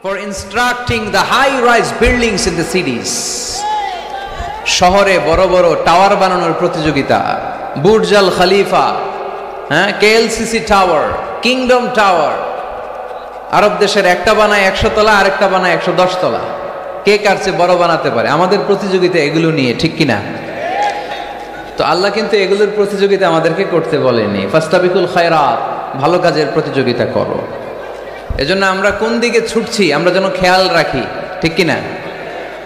for instructing the high-rise buildings in the cities. শহরে বড় বড় টাওয়ার বানানোর প্রতিযোগিতা, বুর্জ আল খলিফা, কেএলসিসি টাওয়ার, কিংডম টাওয়ার। আরব দেশের একটা বানায় 100 তলা, আরেকটা বানায় 110 তলা। কে কার চেয়ে বড় বানাতে পারে, আমাদের প্রতিযোগিতা এগুলো নিয়ে, ঠিক কিনা? তো আল্লাহ কিন্তু এগুলোর প্রতিযোগিতা আমাদেরকে করতে বলেনি। ফাস্তাবিকুল খায়রাত, ভালো কাজের প্রতিযোগিতা করো। এজন্য আমরা কোন দিকে ছুটছি আমরা যেন খেয়াল রাখি, ঠিক কিনা?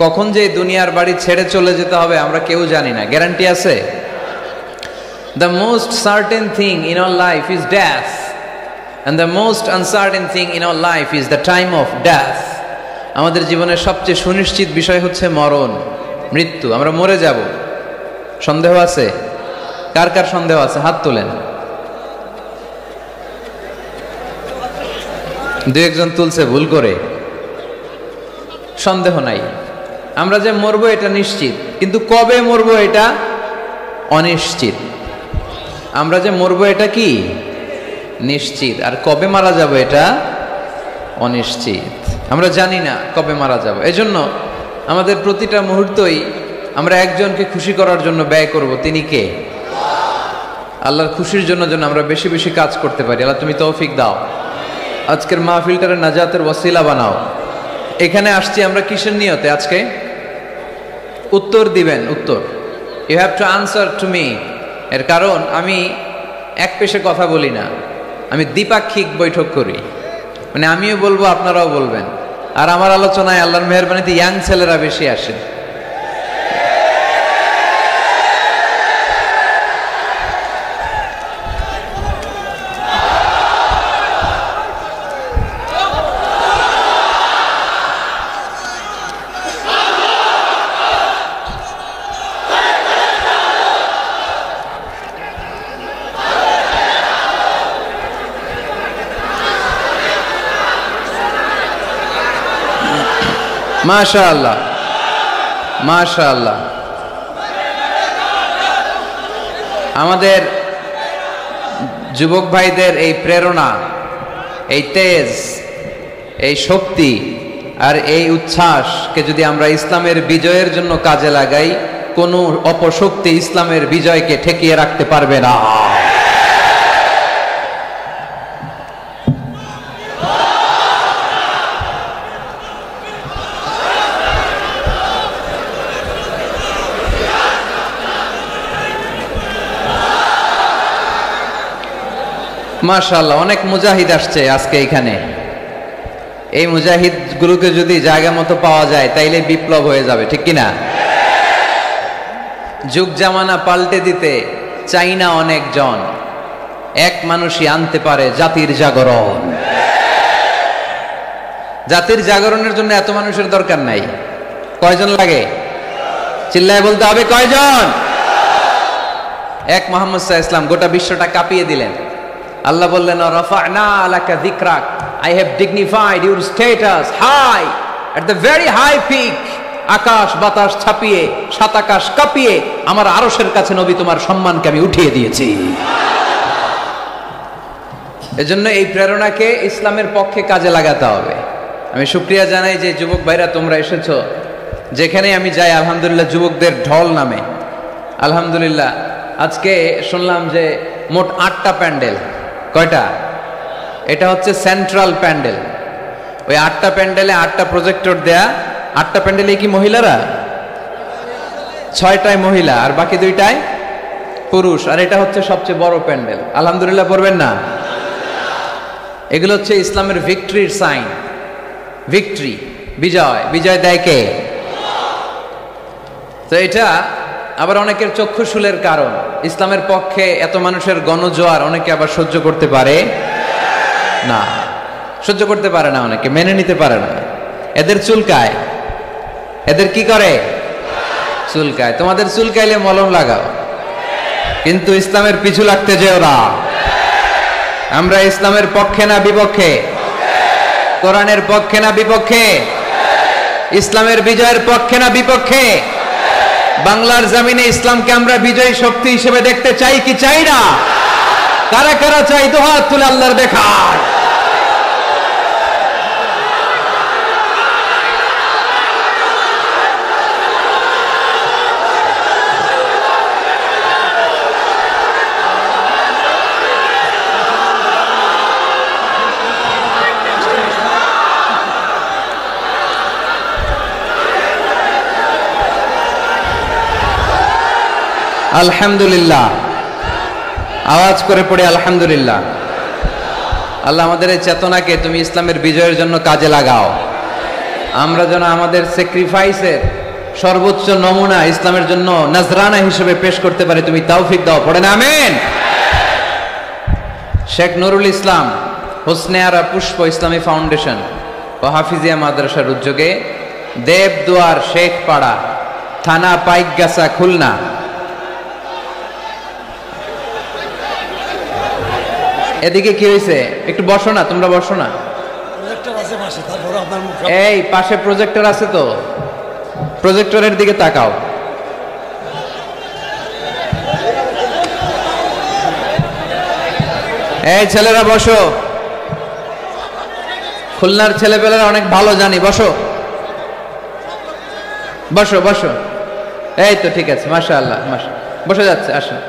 কখন যে দুনিয়ার বাড়ি ছেড়ে চলে যেতে হবে আমরা কেউ জানি না, গ্যারান্টি আছে? The most certain thing in our life is death, and the most uncertain thing in our life is the time of death. আমাদের জীবনের সবচেয়ে সুনিশ্চিত বিষয় হচ্ছে মরণ, মৃত্যু। আমরা মরে যাব। সন্দেহ আছে? কার কার সন্দেহ আছে হাত তোলেন। দু একজন তুলছে ভুল করে। সন্দেহ নাই, আমরা যে মরবো এটা নিশ্চিত, কিন্তু কবে মরবো এটা অনিশ্চিত। আমরা যে মরবো এটা কি নিশ্চিত, আর কবে মারা যাব এটা অনিশ্চিত। আমরা জানি না কবে মারা যাব। এজন্য আমাদের প্রতিটা মুহূর্তই আমরা একজনকে খুশি করার জন্য ব্যয় করব। তিনি কে? আল্লাহর খুশির জন্য যেন আমরা বেশি বেশি কাজ করতে পারি। আল্লাহ তুমি তৌফিক দাও। আজকের মাহফিলটারে নাজাতের ওয়াসিলা বানাও। এখানে আসছি আমরা কিসের নিয়তে? আজকে উত্তর দিবেন, উত্তর। You have to answer to me. এর কারণ আমি এক পেশে কথা বলি না, আমি দ্বিপাক্ষিক বৈঠক করি। মানে আমিও বলবো, আপনারাও বলবেন। আর আমার আলোচনায় আল্লাহর মেহেরবানিতে ইয়াং ছেলেরা বেশি আসে। মাশাআল্লাহ, মাশাআল্লাহ। আমাদের যুবক ভাইদের এই প্রেরণা, এই তেজ, এই শক্তি আর এই উচ্ছ্বাসকে যদি আমরা ইসলামের বিজয়ের জন্য কাজে লাগাই, কোনো অপশক্তি ইসলামের বিজয়কে ঠেকিয়ে রাখতে পারবে না। মাশাআল্লাহ, অনেক মুজাহিদ আসছে আজকে এখানে। এই মুজাহিদ গুলোকে যদি জায়গা মতো পাওয়া যায় তাইলে বিপ্লব হয়ে যাবে, ঠিক কিনা? যুগ জামানা পাল্টে দিতে চাই না অনেকজন, এক মানুষই আনতে পারে জাতির জাগরণ। জাতির জাগরণের জন্য এত মানুষের দরকার নাই। কয়জন লাগে? চিল্লায় বলতে হবে কয়জন? এক মুহাম্মদ সাল্লাল্লাহু আলাইহি ওয়াসাল্লাম গোটা বিশ্বটা কাঁপিয়ে দিলেন। আল্লাহ বললেন, রাফা'না লাকা যিকরাক, I have dignified your status high at the very high peak. আকাশ বাতাস ছাপিয়ে, সাত আকাশ কাঁপিয়ে আমার আরশের কাছে নবী তোমার সম্মানকে আমি উঠিয়ে দিয়েছি। এজন্য এই প্রেরণাকে ইসলামের পক্ষে কাজে লাগাতে হবে। আমি শুকরিয়া জানাই যে যুবক ভাইরা তোমরা এসেছো। যেখানে আমি যাই আলহামদুলিল্লাহ যুবকদের ঢল নামে। আলহামদুলিল্লাহ আজকে শুনলাম যে মোট 8টা প্যান্ডেল। কয়টা? এটা হচ্ছে সেন্ট্রাল প্যান্ডেল। ওই 8টা প্যান্ডেলে 8টা প্রজেক্টর দেয়া। 8টা প্যান্ডেলে কি মহিলারা? 6টায় মহিলা আর বাকি 2টায় পুরুষ। আর এটা হচ্ছে সবচেয়ে বড় প্যান্ডেল। আলহামদুলিল্লাহ পড়বেন না? এগুলো হচ্ছে ইসলামের ভিক্টরির সাইন। ভিক্টরি, বিজয়। বিজয় দেয় কে? তো এটা আবার অনেকের চক্ষুশূলের কারণ। ইসলামের পক্ষে এত মানুষের গণজোয়ার অনেকে আবার সহ্য করতে পারে না, সহ্য করতে পারে না, অনেকে মেনে নিতে পারে না। এদের চুলকায়। এদের কি করে? চুলকায়। তোমাদের চুলকাইলে মলম লাগাও, কিন্তু ইসলামের পিছু লাগতে যেও না। আমরা ইসলামের পক্ষে না বিপক্ষে? কোরআনের পক্ষে না বিপক্ষে? ইসলামের বিজয়ের পক্ষে না বিপক্ষে? বাংলার জমিনে ইসলামকে আমরা বিজয়ী শক্তি হিসেবে দেখতে চাই কি চাই না? কারা কারা চাই? দুহাত তুলে আল্লাহর দেখায়। আলহামদুলিল্লাহ। আওয়াজ করে পড়ি আলহামদুলিল্লাহ। আল্লাহ আমাদের এই চেতনাকে তুমি ইসলামের বিজয়ের জন্য কাজে লাগাও। আমরা যেন আমাদের স্যাক্রিফাইসের সর্বোচ্চ নমুনা ইসলামের জন্য নজরানা হিসেবে পেশ করতে পারি, তুমি তৌফিক দাও। পড়েন আমিন। শেখ নুরুল ইসলাম হোসনে আরা পুষ্প ইসলামী ফাউন্ডেশন ও হাফিজিয়া মাদ্রাসার উদ্যোগে দেবদুয়ার শেখপাড়া, থানা পাইকগাছা, খুলনা এদিকে কি হয়েছে? একটু বসো না, তোমরা বসো না। এই পাশে প্রজেক্টর আছে তো, প্রজেক্টরের দিকে তাকাও। এই ছেলেরা বসো, খুলনার ছেলেপেলেরা অনেক ভালো জানি, বসো বসো বসো। এই তো ঠিক আছে, মাশাআল্লাহ, বসে যাচ্ছে। আসেন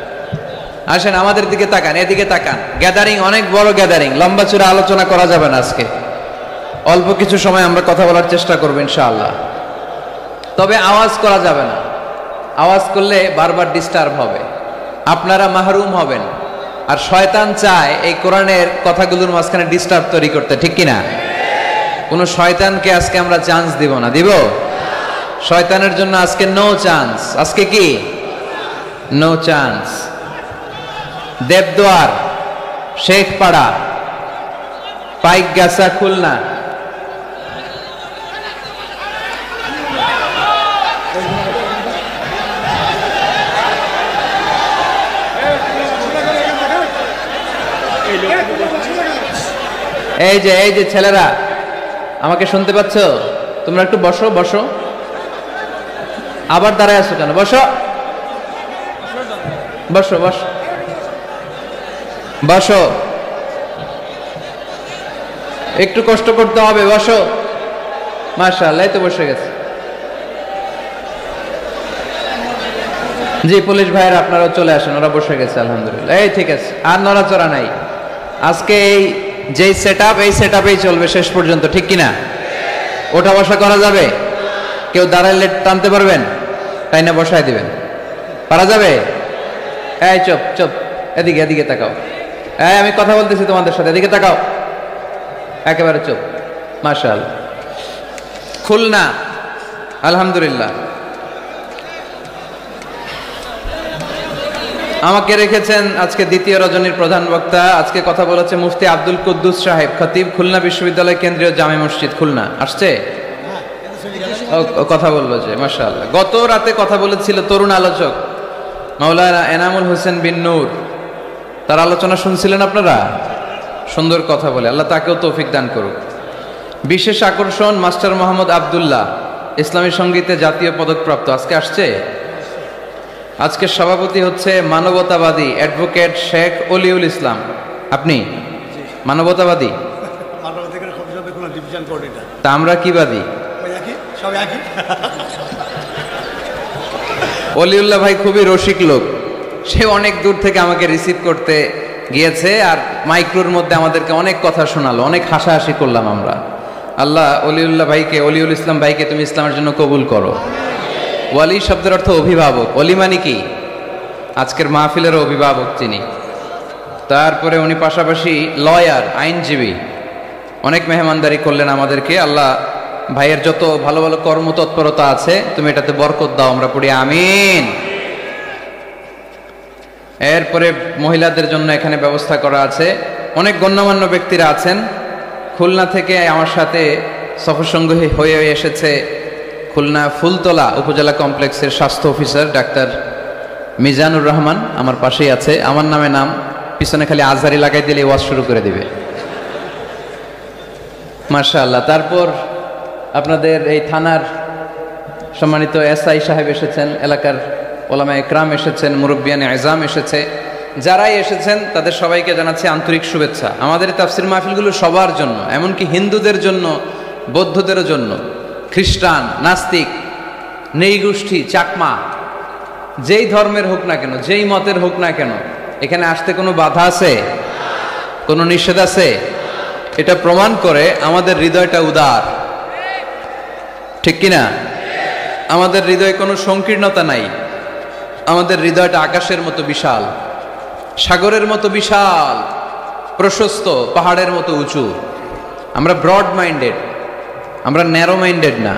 আসেন, আমাদের দিকে তাকান, এদিকে তাকান। গ্যাদারিং অনেক বড় গ্যাদারিং, লম্বা চূড়া আলোচনা করা যাবে না আজকে, অল্প কিছু সময় আমরা কথা বলার চেষ্টা করবো ইনশাআল্লাহ। তবে আওয়াজ করা যাবে না, আওয়াজ করলে বারবার ডিস্টার্ব হবে, আপনারা মাহরুম হবেন। আর শয়তান চায় এই কোরআনের কথাগুলোর মাঝখানে ডিস্টার্ব তৈরি করতে, ঠিক কিনা? কোন শয়তানকে আজকে আমরা চান্স দিব না, দিব? শয়তানের জন্য আজকে নো চান্স। আজকে কি নো চান্স। দেবদুয়ার শেখপাড়া, পাইকগাছা, খুলনা। এই যে ছেলেরা, আমাকে শুনতে পাচ্ছ? তোমরা একটু বসো বসো। আবার দাঁড়ায় আছো কেন? বসো বসো বসো বসো, একটু কষ্ট করতে হবে, বসো। মাশাআল্লাহ, এই তো বসে গেছে। জি পুলিশ ভাইয়ের আপনারাও চলে আসেন, ওরা বসে গেছে আলহামদুলিল্লাহ। এই ঠিক আছে, আর নড়াচড়া নাই। আজকে এই যেই সেটআপ, এই সেটআপেই চলবে শেষ পর্যন্ত, ঠিক কিনা? ওঠা বসা করা যাবে? কেউ দাঁড়াইলে টানতে পারবেন? তাই না বসায় দিবেন? পারা যাবে? এই চুপ চুপ, এদিকে এদিকে তাকাও। এই আমি কথা বলতেছি তোমাদের সাথে, এদিকে তাকাও, একেবারে চুপ। মাশাআল্লাহ। খুলনা আলহামদুলিল্লাহ। আমাকে রেখেছেন আজকে দ্বিতীয় রজনীর প্রধান বক্তা। আজকে কথা বলেছে মুফতি আব্দুল কুদ্দুস সাহেব, খতিব, খুলনা বিশ্ববিদ্যালয় কেন্দ্রীয় জামে মসজিদ, খুলনা। আসছে? কথা বললো যে, মাশাআল্লাহ। গত রাতে কথা বলেছিল তরুণ আলোচক মাওলানা এনামুল হোসেন বিন নূর, তার আলোচনা শুনছিলেন আপনারা? সুন্দর কথা বলে, আল্লাহ তাকেও তৌফিক দান করুক। বিশেষ আকর্ষণ মাস্টার মোহাম্মদ আব্দুল্লাহ, ইসলামী সঙ্গীতে জাতীয় পদকপ্রাপ্ত, আজকে আসছে। আজকের সভাপতি হচ্ছে মানবতাবাদী অ্যাডভোকেট শেখ অলিউল ইসলাম। আপনি মানবতাবাদী? তা আমরা কি বাদী? অলিউল্লাহ ভাই খুবই রসিক লোক, সে অনেক দূর থেকে আমাকে রিসিভ করতে গিয়েছে, আর মাইক্রোর মধ্যে আমাদেরকে অনেক কথা শোনালো, অনেক হাসাহাসি করলাম আমরা। আল্লাহ অলিউল্লাহ ভাইকে, অলিউল ইসলাম ভাইকে তুমি ইসলামের জন্য কবুল করো। ওয়ালি শব্দের অর্থ অভিভাবক, অলি মানে কি? আজকের মাহফিলের অভিভাবক তিনি। তারপরে উনি পাশাপাশি লয়ার, আইনজীবী, অনেক মেহমানদারি করলেন আমাদেরকে। আল্লাহ ভাইয়ের যত ভালো ভালো কর্মতৎপরতা আছে তুমি এটাতে বরকত দাও, আমরা পড়ি আমিন। এরপরে মহিলাদের জন্য এখানে ব্যবস্থা করা আছে। অনেক গণ্যমান্য ব্যক্তিরা আছেন। খুলনা থেকে আমার সাথে সফরসঙ্গী হয়ে এসেছে খুলনা ফুলতলা উপজেলা কমপ্লেক্সের স্বাস্থ্য অফিসার ডাক্তার মিজানুর রহমান, আমার পাশেই আছে। আমার নামে নাম, পিছনে খালি আজহারি লাগাই দিলে ওয়াজ শুরু করে দিবে। মাশাআল্লাহ। তারপর আপনাদের এই থানার সম্মানিত এসআই সাহেব এসেছেন, এলাকার ওলামা একরাম এসেছেন, মুরব্বিয়ানে আজম এসেছে। যারাই এসেছেন তাদের সবাইকে জানাচ্ছি আন্তরিক শুভেচ্ছা। আমাদের তাফসির মাহফিলগুলো সবার জন্য, এমনকি হিন্দুদের জন্য, বৌদ্ধদের জন্য, খ্রিস্টান, নাস্তিক, নৃগোষ্ঠী, চাকমা, যেই ধর্মের হোক না কেন, যেই মতের হোক না কেন, এখানে আসতে কোনো বাধা আছে? কোনো নিষেধ আছে? এটা প্রমাণ করে আমাদের হৃদয়টা উদার, ঠিক কিনা? আমাদের হৃদয়ে কোনো সংকীর্ণতা নাই, আমাদের হৃদয়টা আকাশের মতো বিশাল, সাগরের মতো বিশাল, প্রশস্ত, পাহাড়ের মতো উঁচু। আমরা ব্রড মাইন্ডেড, আমরা ন্যারো মাইন্ডেড না।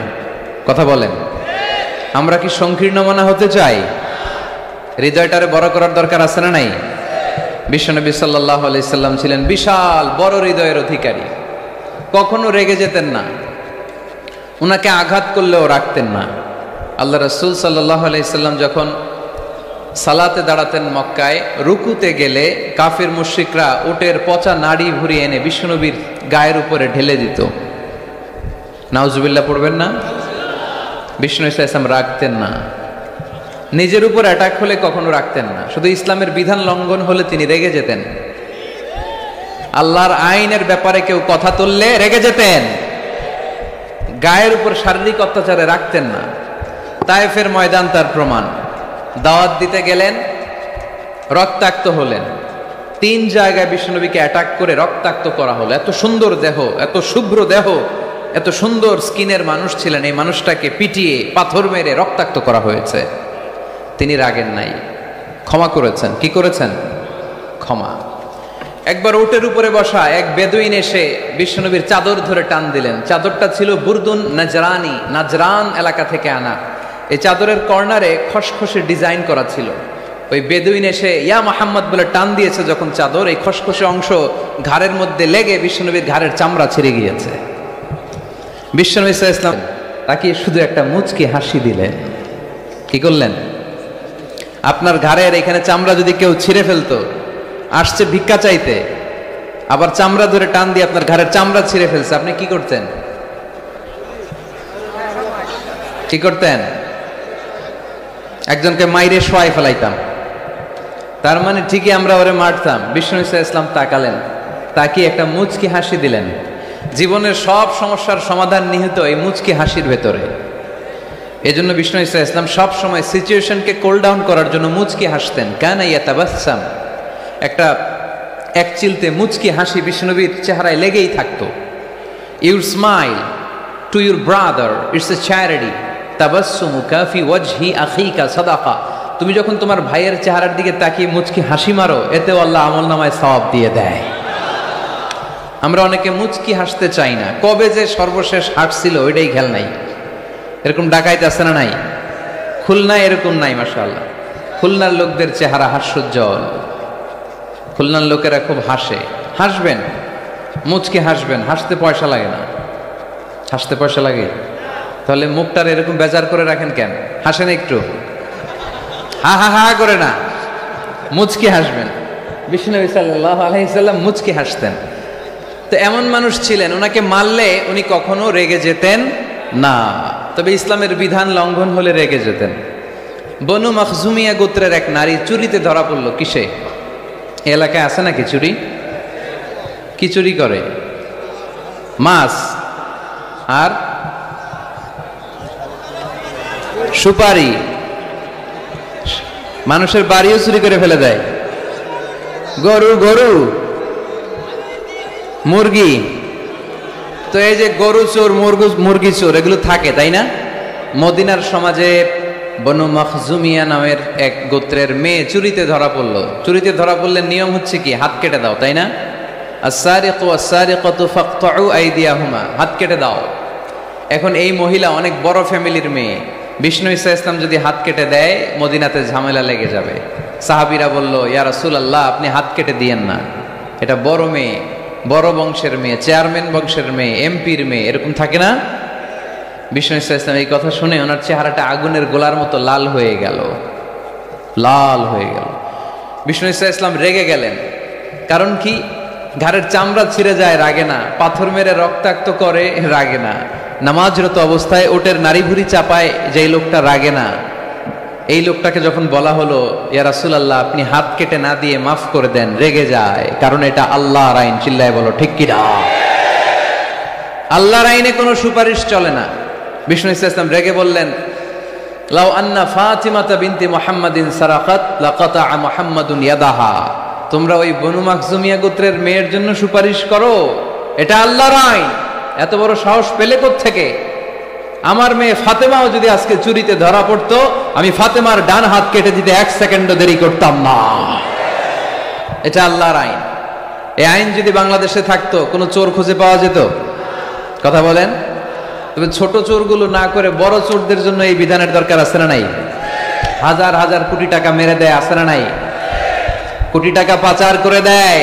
কথা বলেন, আমরা কি সংকীর্ণ মনা হতে চাই? হৃদয়টারে বড় করার দরকার আছে না নাই? বিশ্বনবী সাল্লাল্লাহু আলাইহি সাল্লাম ছিলেন বিশাল বড় হৃদয়ের অধিকারী। কখনো রেগে যেতেন না, উনাকে আঘাত করলেও রাখতেন না। আল্লাহ রাসূল সাল্লাল্লাহু আলাইহি সাল্লাম যখন সালাতে দাঁড়াতেন মক্কায়, রুকুতে গেলে কাফির মুশরিকরা উটের পচা নাড়ি ভুড়ি এনে বিশ্বনবীর গায়ের উপরে ঢেলে দিত। নাউজুবিল্লাহ পড়বেন না? বিষ্ণু ইসলাম রাখতেন না। নিজের উপর অ্যাটাক হলে কখনো রাখতেন না, শুধু ইসলামের বিধান লঙ্ঘন হলে তিনি রেগে যেতেন। আল্লাহর আইনের ব্যাপারে কেউ কথা তুললে রেগে যেতেন। গায়ের উপর শারীরিক অত্যাচারে রাখতেন না। তায়েফের ময়দান তার প্রমাণ। দাওয়াত দিতে গেলেন, রক্তাক্ত হলেন। 3 জায়গায় বিশ্বনবীকে অ্যাটাক করে রক্তাক্ত করা হলো। এত সুন্দর দেহ, এত শুভ্র দেহ, এত সুন্দর স্কিনের মানুষ ছিলেন, এই মানুষটাকে পিটিয়ে পাথর মেরে রক্তাক্ত করা হয়েছে। তিনি রাগেন নাই, ক্ষমা করেছেন। কি করেছেন? ক্ষমা। একবার উটের উপরে বসা এক বেদুইন এসে বিশ্বনবীর চাদর ধরে টান দিলেন। চাদরটা ছিল বুরদুন নাজরানি, নাজরান এলাকা থেকে আনা। এই চাদরের কর্নারে খসখসে ডিজাইন করা ছিল। ওই বেদুইন এসে ইয়া মুহাম্মদ বলে টান দিয়েছে যখন চাদর, এই খসখসে অংশ ঘাড়ের মধ্যে লেগে বিশ্বনবীর ঘাড়ের চামড়া ছিঁড়ে গিয়েছে। বিশ্বনবী সাল্লাল্লাহু আলাইহি ওয়াসাল্লাম তাকে শুধু একটা মুচকি হাসি দিলেন। কি করলেন? আপনার ঘাড়ের এখানে চামড়া যদি কেউ ছিঁড়ে ফেলতো, আসছে ভিক্ষা চাইতে, আবার চামড়া ধরে টান দিয়ে আপনার ঘাড়ের চামড়া ছিঁড়ে ফেলছে, আপনি কি করতেন? কি করতেন? একজনকে মাইরে শোয়াই ফেলাইতাম। তার মানে ঠিকই আমরা ওরে মারতাম। বিষ্ণু ইসলাম তাকালেন, তাকিয়ে একটা মুচকি হাসি দিলেন। জীবনের সব সমস্যার সমাধান নিহিত এই মুচকি হাসির ভেতরে। এই জন্য বিষ্ণু ইসলাম সব সময় সিচুয়েশনকে কুল ডাউন করার জন্য মুচকি হাসতেন। কানা ইয়াতাবাসসাম, একটা এক চিলতে মুচকি হাসি বিষ্ণুবীর চেহারায় লেগেই থাকতো। Your smile to your brother it's a charity, তাবাসসুমুকা ফি ওয়াজহি আখিকা সাদাকা। তুমি যখন তোমার ভাইয়ের চেহারার দিকে তাকিয়ে মুচকি হাসি মারো, এতেও আল্লাহ আমলনামায় সওয়াব দিয়ে দেয়। আমরা অনেকে মুচকি হাসতে চাই না। কবে যে সর্বশেষ হাসছিল ওইটাই খেয়াল নাই। এরকম ডাকাইতে আছে না নাই? খুলনায় এরকম নাই মাশাআল্লাহ। খুলনার লোকদের চেহারা হাস্যোজ্জ্বল। খুলনার লোকেরা খুব হাসে। হাসবেন, মুচকি হাসবেন, হাসতে পয়সা লাগে না। হাসতে পয়সা লাগে? তাহলে মুখটার এরকম বেজার করে রাখেন কেন? হাসেন একটু, হা হা হা করে না, মুচকি হাসবেন। বিষ্ণু সাল্লাল্লাহু আলাইহি সাল্লাম মুচকি হাসতেন। তো এমন মানুষ ছিলেন, ওনাকে মারলে উনি কখনো রেগে যেতেন না, তবে ইসলামের বিধান লঙ্ঘন হলে রেগে যেতেন। বনু মখজুমিয়া গোত্রের এক নারী চুরিতে ধরা পড়লো। কিসে? এলাকায় আছে নাকি চুরি? কি চুরি করে? মাছ আর সুপারি। মানুষের বাড়িও চুরি করে ফেলে দেয়। গরু গরু মুরগি। তো এই যে গরু চোর, মুরগি চোর, এগুলো থাকে, তাই না? মদিনার সমাজে বনু মখজুমিয়া নামের এক গোত্রের মেয়ে চুরিতে ধরা পড়লো। চুরিতে ধরা পড়লে নিয়ম হচ্ছে কি? হাত কেটে দাও, তাই না? আস-সারিকু ওয়াস-সারিকাতু ফাকতাউ আইদিয়াহুমা, হাত কেটে দাও। এখন এই মহিলা অনেক বড় ফ্যামিলির মেয়ে। বিষ্ণু ইসলাম যদি হাত কেটে দেয়, মদিনাতে ঝামেলা লেগে যাবে। সাহাবীরা বলল, ইয়া রাসূলুল্লাহ, আপনি হাত কেটে দিয়েন না, এটা বড় মেয়ে, বড় বংশের মেয়ে, চেয়ারম্যান বংশের মেয়ে, এমপির মেয়ে, এরকম থাকে না? বিষ্ণু ইসলাম এই কথা শুনে ওনার চেহারাটা আগুনের গোলার মতো লাল হয়ে গেল, লাল হয়ে গেল। বিষ্ণু ইসলাম রেগে গেলেন। কারণ কি? ঘাড়ের চামড়া ছিঁড়ে যায়, রাগে না। পাথর মেরে রক্তাক্ত করে, রাগে না। নামাজরত অবস্থায় ওটের নাড়ি ভুড়ি চাপায় যেই লোকটা, রাগে না। এই লোকটাকে যখন বলা হলো, ইয়া রাসূলুল্লাহ, আপনি হাত কেটে না দিয়ে মাফ করে দেন, রেগে যায়। কারণ এটা আল্লাহর আইন। চিল্লায় বলো ঠিক কি না? আল্লাহর আইনে কোনো সুপারিশ চলে না। বিষ্ণু ইসলাম রেগে বললেন, লাউ আন্না ফাতিমাতা বিনতি মুহাম্মাদিন সারাকাত লাকাতা মুহাম্মাদুন ইয়াদাহা। তোমরা ওই বনু মখজুমিয়া গোত্রের মেয়ের জন্য সুপারিশ করো, এটা আল্লাহর আইন। এত বড় সাহস পেলে কোত্থেকে? আমার মেয়ে ফাতেমাও যদি আজকে চুরিতে ধরা পড়তো, আমি ফাতেমার ডান হাত কেটে দিতে 1 সেকেন্ডও দেরি করতাম না। এটা আল্লাহর আইন। এই আইন যদি বাংলাদেশে থাকতো, কোনো চোর খুঁজে পাওয়া যেত? কথা বলেন। তবে ছোট চোরগুলো না করে বড় চোরদের জন্য এই বিধানের দরকার আছে না নাই? হাজার হাজার কোটি টাকা মেরে দেয়, আছে না নাই? কোটি টাকা পাচার করে দেয়,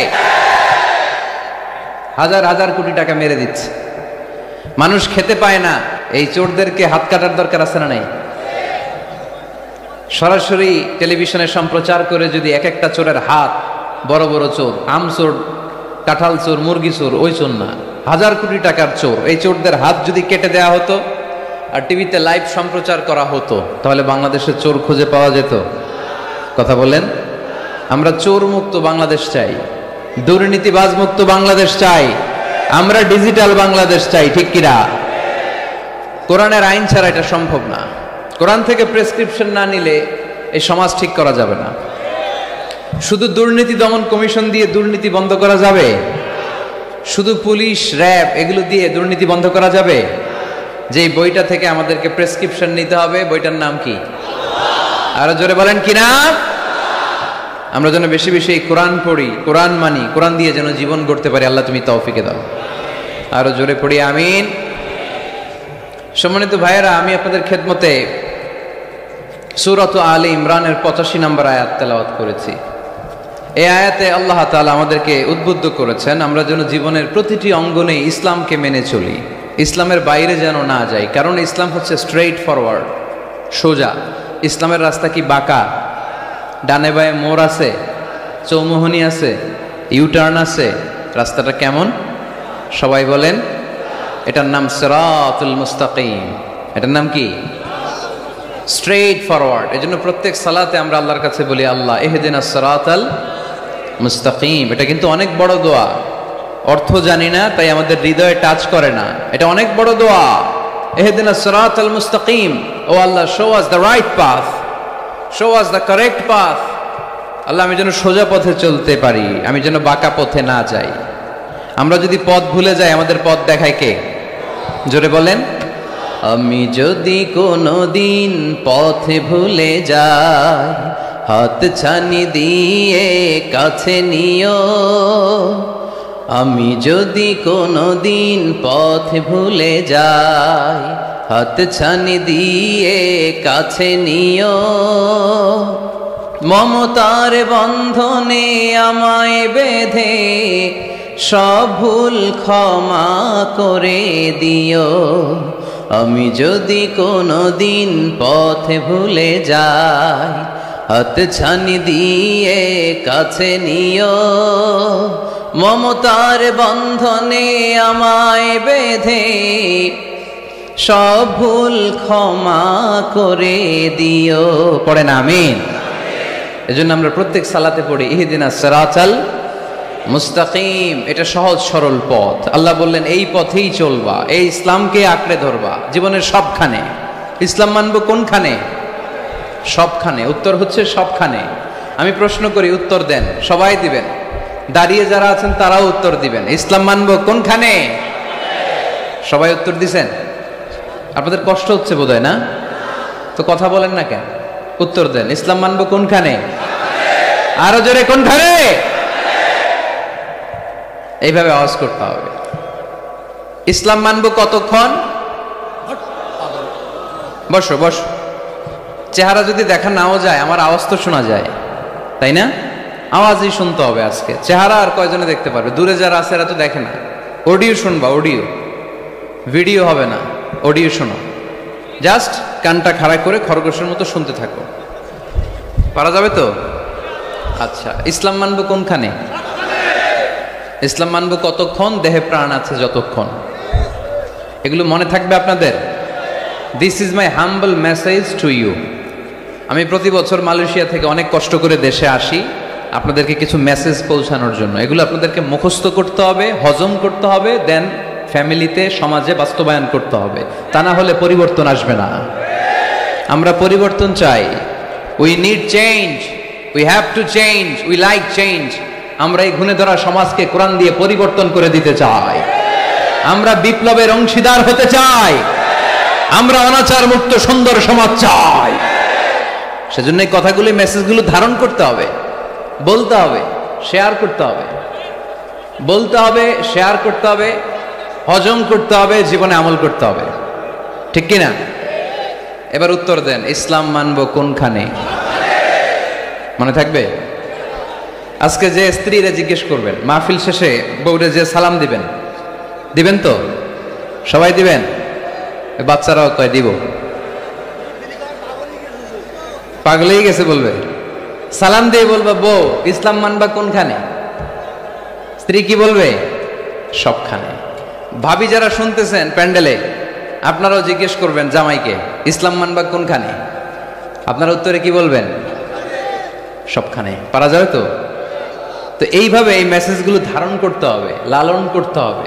হাজার হাজার কোটি টাকা মেরে দিচ্ছে, মানুষ খেতে পায় না। এই চোরদেরকে হাত কাটার দরকার আছে না নাই? সরাসরি টেলিভিশনে সম্প্রচার করে যদি এক একটা চোরের হাত, বড় বড় চোর, আম চোর, কাঁঠাল চোর, মুরগি চোর, ওই চোর না, হাজার কোটি টাকার চোর, এই চোরদের হাত যদি কেটে দেয়া হতো আর টিভিতে লাইভ সম্প্রচার করা হতো, তাহলে বাংলাদেশের চোর খুঁজে পাওয়া যেত? কথা বলেন। আমরা চোর মুক্ত বাংলাদেশ চাই, দুর্নীতিবাজ মুক্ত বাংলাদেশ চাই, আমরা ডিজিটাল বাংলাদেশ চাই, ঠিক কিনা? কোরআনের আইন ছাড়া এটা সম্ভব না। কোরআন থেকে প্রেসক্রিপশন না নিলে এই সমাজ ঠিক করা যাবে না। শুধু দুর্নীতি দমন কমিশন দিয়ে দুর্নীতি বন্ধ করা যাবে? শুধু পুলিশ, র্যাব এগুলো দিয়ে দুর্নীতি বন্ধ করা যাবে? যে বইটা থেকে আমাদেরকে প্রেসক্রিপশন নিতে হবে, বইটার নাম কি? আরো জোরে বলেন কি নাম? আমরা যেন বেশি বেশি কোরআন পড়ি, কোরআন মানি, কোরআন দিয়ে যেন জীবন গড়তে পারি। আল্লাহ তুমি তৌফিকে দাও। আরো জোরে পড়ি আমিন। সম্মানিত ভাইয়েরা, আমি আপনাদের খেদমতে সূরাত আলে ইমরানের 85 নম্বর আয়াত তেলাওয়াত করেছি। এই আয়াতে আল্লাহ তাআলা আমাদেরকে উদ্বুদ্ধ করেছেন আমরা যেন জীবনের প্রতিটি অঙ্গনে ইসলামকে মেনে চলি, ইসলামের বাইরে যেন না যাই। কারণ ইসলাম হচ্ছে স্ট্রেইট ফরওয়ার্ড, সোজা। ইসলামের রাস্তা কি বাঁকা? ডানে বায়ে মোড় আছে, চৌমুহনী আছে, ইউটার্ন আছে। রাস্তাটা কেমন? সবাই বলেন। এটার নাম সিরাতুল মুস্তাকিম। এটার নাম কি? Straight forward. এজন্য প্রত্যেক সালাতে আমরা আল্লাহর কাছে বলি, আল্লাহ ইহদিনাস সিরাতাল মুস্তাকিম। এটা কিন্তু অনেক বড় দোয়া। অর্থ জানি না, তাই আমাদের হৃদয়ে টাচ করে না। এটা অনেক বড় দোয়া। ইহদিনাস সিরাতাল মুস্তাকিম। ও Allah, show us the right path, show us the correct path. Allah, আমি যেন সোজা পথে চলতে পারি, আমি যেন বাঁকা পথে না যাই। আমরা যদি পথ ভুলে যাই, আমাদের পথ দেখায় কে? জোরে বলেন। আমি যদি কোনো দিন পথে ভুলে যাই, হাত ছানি দিয়ে কাছে নিও। আমি যদি কোনো দিন পথে ভুলে যাই, হাত ছানি দিয়ে কাছে নিও। মমতার বন্ধনে আমায় বেঁধে সব ভুল ক্ষমা করে দিও। আমি যদি কোনো দিন পথে ভুলে যাই, হাত ছানি দিয়ে কাছে নিও। মমতার বন্ধনে আমায় বেঁধে সব ভুল ক্ষমা করে দিও। পড়েন আমিন। এজন্য আমরা প্রত্যেক সালাতে পড়ি ইহদিনাস সিরাতাল মুস্তাকিম। এটা সহজ সরল পথ। আল্লাহ বললেন এই পথেই চলবা, এই ইসলামকে আঁকড়ে ধরবা জীবনের সবখানে। ইসলাম মানবো কোনখানে? সবখানে। উত্তর হচ্ছে সবখানে। আমি প্রশ্ন করি, উত্তর দেন। সবাই দিবেন। দাঁড়িয়ে যারা আছেন তারাও উত্তর দিবেন। ইসলাম মানবো কোনখানে? সবাই উত্তর দিছেন? আপনাদের কষ্ট হচ্ছে বোধহয় না? তো কথা বলেন না কেন? উত্তর দেন। ইসলাম মানবো কোনখানে? আরো জোরে, কোনখানে? এইভাবে আওয়াজ করতে হবে। ইসলাম মানবো কতক্ষণ? বসো বসো। চেহারা যদি দেখা নাও যায়, আমার আওয়াজ তো শোনা যায়, তাই না? আওয়াজই শুনতে হবে আজকে। চেহারা আর কয়জনে দেখতে পারবে? দূরে যারা আছে এরা তো দেখে না। অডিও শুনবা, অডিও, ভিডিও হবে না, অডিও শোনো। জাস্ট কানটা খাড়া করে খরগোশের মতো শুনতে থাকো। পারা যাবে তো? আচ্ছা, ইসলাম মানবো কোনখানে? ইসলাম মানবো কতক্ষণ? দেহে প্রাণ আছে যতক্ষণ। এগুলো মনে থাকবে আপনাদের। This is my humble message to you. আমি প্রতি বছর মালয়েশিয়া থেকে অনেক কষ্ট করে দেশে আসি আপনাদেরকে কিছু মেসেজ পৌঁছানোর জন্য। এগুলো আপনাদেরকে মুখস্থ করতে হবে, হজম করতে হবে, দেন ফ্যামিলিতে, সমাজে বাস্তবায়ন করতে হবে। তা না হলে পরিবর্তন আসবে না। আমরা পরিবর্তন চাই। We need change, we have to change, we like change. আমরা এই ঘুণে ধরা সমাজকে কোরআন দিয়ে পরিবর্তন করে দিতে চাই। আমরা বিপ্লবের অংশীদার হতে চাই। আমরা অনাচার মুক্ত সুন্দর সমাজ চাই। সেজন্য এই কথাগুলি, মেসেজগুলো ধারণ করতে হবে, বলতে হবে, শেয়ার করতে হবে, বলতে হবে, শেয়ার করতে হবে, হজম করতে হবে, জীবনে আমল করতে হবে। ঠিক কিনা? এবার উত্তর দেন, ইসলাম মানব কোনখানে? মনে থাকবে? আজকে যে স্ত্রীরা জিজ্ঞেস করবেন, মাহফিল শেষে বউরে যে সালাম দিবেন, দিবেন তো? সবাই দিবেন? বাচ্চারাও কয় দিব। পাগলেই গেছে বলবে। সালাম দিয়ে বলবে, বউ ইসলাম মানবা কোনখানে? স্ত্রী কি বলবে? সবখানে। ভাবি যারা শুনতেছেন প্যান্ডেলে, আপনারাও জিজ্ঞেস করবেন জামাইকে, ইসলাম মানবা কোনখানে? আপনারা উত্তরে কি বলবেন? সবখানে। পারা যাবে তো? তো এইভাবে এই মেসেজগুলো ধারণ করতে হবে, লালন করতে হবে,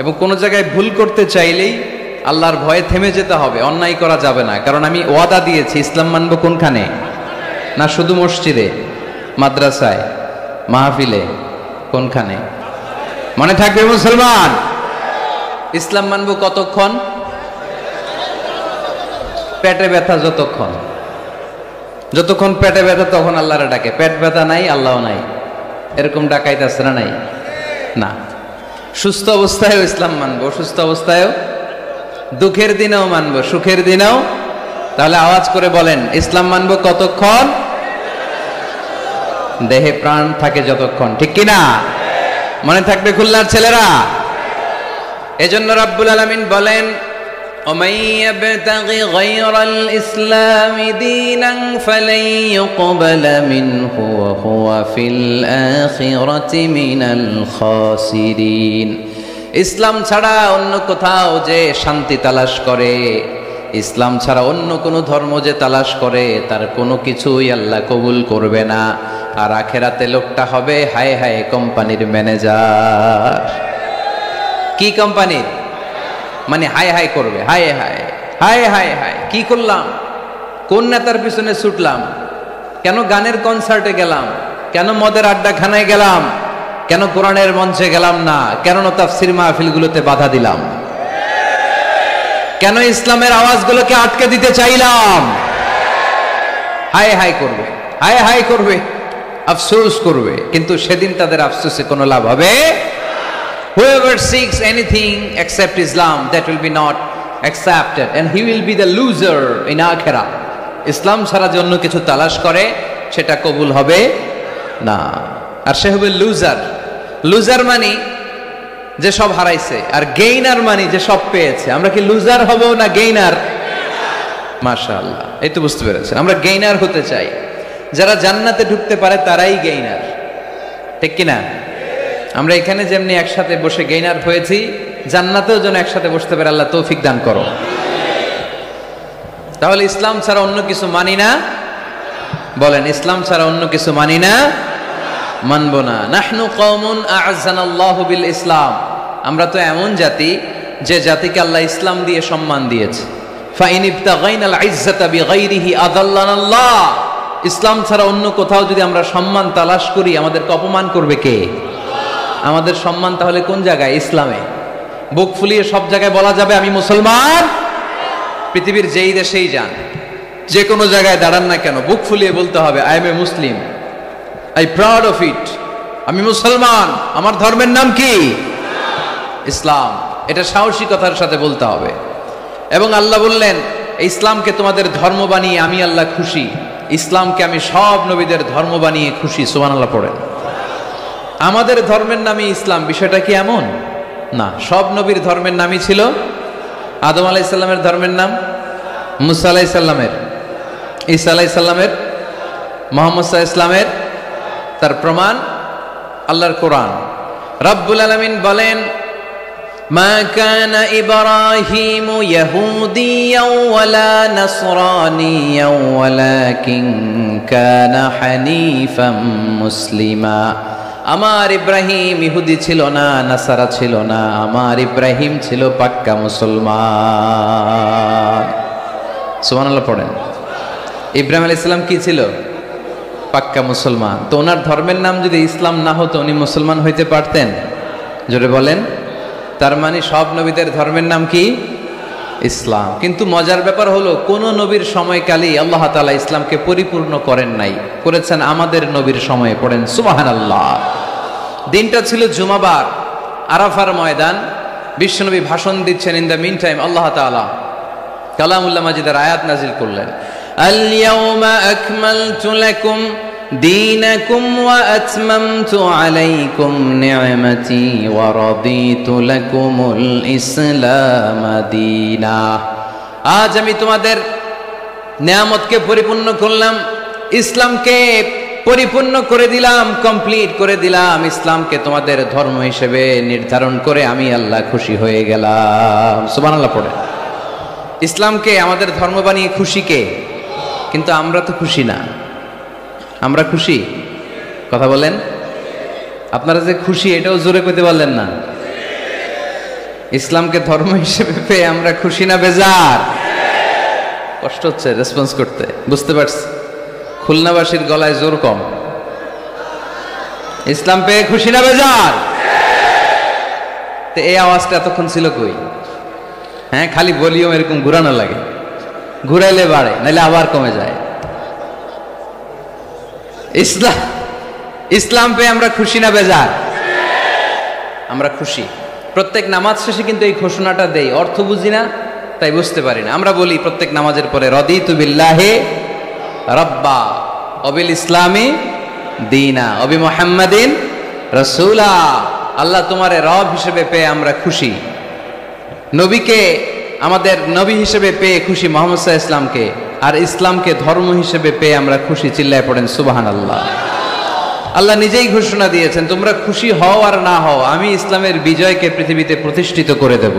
এবং কোনো জায়গায় ভুল করতে চাইলেই আল্লাহর ভয়ে থেমে যেতে হবে, অন্যায় করা যাবে না। কারণ আমি ওয়াদা দিয়েছি, ইসলাম মানব কোনখানে? না শুধু মসজিদে, মাদ্রাসায়, মাহফিলে, কোনখানে? মনে থাকবে মুসলমান? ইসলাম মানব কতক্ষণ? পেটে ব্যথা যতক্ষণ। যতক্ষণ পেটে ব্যথা তখন আল্লাহরে ডাকে। পেট ব্যথা নাই, আল্লাহ নাই, এরকম ডাকাইতেছে না? নাই না। সুস্থ অবস্থায়ও ইসলাম মানবো, অসুস্থ অবস্থায়ও, দুঃখের দিনেও মানবো, সুখের দিনেও। তাহলে আওয়াজ করে বলেন, ইসলাম মানবো কতক্ষণ? দেহে প্রাণ থাকে যতক্ষণ। ঠিক কিনা? মনে থাকবে খুলনার ছেলেরা? এজন্য রাব্বুল আলামিন বলেন, ومن يبتغ غير الإسلام دينا فلن يقبل منه وهو في الآخرة من الخاسرين। ইসলাম ছাড়া অন্য কোথাও যে শান্তি তালাশ করে, ইসলাম ছাড়া অন্য কোনো ধর্ম যে তালাশ করে, তার কোনো কিছুই আল্লাহ কবুল করবে না। আর আখেরাতে লোকটা হবে হায় হায় কোম্পানির ম্যানেজার। কি কোম্পানির? মানে হায় হায় করবে, হায় হায় হায় হায় হায়, কি করলাম, কোন নেতার পিছনে ছুটলাম, কেন গানের কনসার্টে গেলাম, কেন মদের আড্ডাখানায় গেলাম, কেন কোরআনের মঞ্চে গেলাম না, কেন তাফসীর মাহফিলগুলোতে বাধা দিলাম, কেন ইসলামের আওয়াজগুলোকে আটকে দিতে চাইলাম। হায় হায় করবে, হায় হায় করবে, আফসোস করবে, কিন্তু সেদিন তাদের আফসোসে কোনো লাভ হবে। Whoever seeks anything except Islam, that will be not accepted, and he will be the loser in akhirah. ইসলাম ছাড়া যে অন্য কিছু তালাশ করে, সেটা কবুল হবে না, আর সে হবে লুজার। লুজার মানে যে সব হারাইছে, আর গেইনার মানে যে সব পেয়েছে। আমরা কি লুজার হব না গেইনার? মাশাআল্লাহ, এই তো বুঝতে পেরেছেন। আমরা গেইনার হতে চাই। যারা জান্নাতে ঢুকতে পারে তারাই গেইনার। ঠিক কিনা? আমরা এখানে যেমনি একসাথে বসে গেইনার হয়েছি, জান্নাতেও যেন একসাথে বসতে পারে, আল্লাহ তৌফিক দান করো। তাহলে ইসলাম ছাড়া অন্য কিছু মানি না। বলেন, ইসলাম ছাড়া অন্য কিছু মানি না, মানব না। নাহনু কওমুন আ'আযানাল্লাহু বিল ইসলাম। আমরা তো এমন জাতি যে জাতিকে আল্লাহ ইসলাম দিয়ে সম্মান দিয়েছে। ফাইন ইবতাগাইনাল ইজ্জাতা বিগাইরিহি আযাল্লানাল্লাহ। ইসলাম ছাড়া অন্য কোথাও যদি আমরা সম্মান তালাশ করি, আমাদেরকে অপমান করবে কে? আমাদের সম্মান তাহলে কোন জায়গায়? ইসলামে। বুক ফুলিয়ে সব জায়গায় বলা যাবে আমি মুসলমান। পৃথিবীর যেই দেশেই যান, যে কোনো জায়গায় দাঁড়ান না কেন, বুক ফুলিয়ে বলতে হবে I M A Muslim, I proud of it. আমি মুসলমান, আমার ধর্মের নাম কি? ইসলাম। এটা সাহসিকতার সাথে বলতে হবে। এবং আল্লাহ বললেন, ইসলামকে তোমাদের ধর্ম বানিয়ে আমি আল্লাহ খুশি। ইসলামকে আমি সব নবীদের ধর্ম বানিয়ে খুশি। সুবহানাল্লাহ পড়েন। আমাদের ধর্মের নামই ইসলাম, বিষয়টা কি এমন না? সব নবীর ধর্মের নামই ছিল। আদম আলাইহিস সালামের ধর্মের নাম, মুসা আলাইহিস সালামের, ঈসা আলাইহিস সালামের, মুহাম্মদ সাল্লাল্লাহু আলাইহি ওয়াসাল্লামের। তার প্রমাণ আল্লাহর কোরআন। রব্বুল আলামিন বলেন, মা কানা ইব্রাহিমু ইয়াহুদিয়াও ওয়ালা নাসরানিয়াও ওয়ালাকিন কানা হানিফাম মুসলিমা। আমার ইব্রাহিম ইহুদি ছিল না, নাসারা ছিল না, আমার ইব্রাহিম ছিল পাক্কা মুসলমান। সুবহানাল্লাহ পড়েন। ইব্রাহিম আলাইহিস সালাম কি ছিল? পাক্কা মুসলমান। তো ওনার ধর্মের নাম যদি ইসলাম না হতো, উনি মুসলমান হইতে পারতেন? জোরে বলেন। তার মানে সব নবীদের ধর্মের নাম কি? ইসলাম। কিন্তু মজার ব্যাপার হলো কোন নবীর সময়কালেই আল্লাহ তাআলা ইসলামকে পরিপূর্ণ করেন নাই, করেছেন আমাদের নবীর সময়ে। পড়েন সুবহানাল্লাহ। দিনটা ছিল জুমাবার, আরাফার ময়দান। বিশ্বনবী ভাষণ দিচ্ছেন। ইন দ্য মিন টাইম আল্লাহ তাআলা কালামুল্লাহ মাজিদের আয়াত নাজিল করলেন, আল ইয়াউমা আকমালতু লাকুম দীনাকুম ওয়া আতমামতু আলাইকুম নি'মাতি ওয়া রাদিতু লাকুমুল ইসলাম দীনা। আজ আমি তোমাদের নিয়ামতকে পরিপূর্ণ করলাম, ইসলামকে পরিপূর্ণ করে দিলাম, কমপ্লিট করে দিলাম। ইসলামকে তোমাদের ধর্ম হিসেবে নির্ধারণ করে আমি আল্লাহ খুশি হয়ে গেলাম। সুবহানাল্লাহ পড়ে। ইসলামকে আমাদের ধর্ম বানিয়ে খুশি কে? কিন্তু আমরা তো খুশি না। আমরা খুশি? কথা বলেন। আপনারা যে খুশি এটাও জোরে কইতে পারলেন না। ইসলামকে ধর্ম হিসেবে পেয়ে আমরা খুশি না বেজার? কষ্ট হচ্ছে রেসপন্স করতে, বুঝতে পারছি। খুলনাবাসীর গলায় জোর কম। ইসলাম পেয়ে খুশি না বেজার? তো এই আওয়াজটা এতক্ষণ ছিল কই? হ্যাঁ, খালি ভলিউম এরকম ঘুরানো লাগে, ঘুরাইলে বাড়ে, নাহলে আবার কমে যায়। ইসলাম পেয়ে আমরা খুশি না বেজার? আমরা খুশি। প্রত্যেক নামাজ শেষে কিন্তু এই ঘোষণাটা দেই, অর্থ বুঝি না তাই বুঝতে পারি না। আমরা বলি প্রত্যেক নামাজের পরে, রদিতু বিল্লাহি রাব্বা ওয়াবিল ইসলামি দীনা ওয়াবি মুহাম্মাদিন রাসূলা। আল্লাহ তোমারে রব হিসেবে পেয়ে আমরা খুশি। নবীকে আমাদের নবী হিসেবে পেয়ে খুশি, মুহাম্মদ সাল্লাল্লাহু আলাইহি ইসলামকে, আর ইসলামকে ধর্ম হিসেবে পেয়ে আমরা খুশি। চিল্লায় পড়েন সুবহানাল্লাহ। আল্লাহ নিজেই ঘোষণা দিয়েছেন, তোমরা খুশি হও আর না হও, আমি ইসলামের বিজয়কে পৃথিবীতে প্রতিষ্ঠিত করে দেব।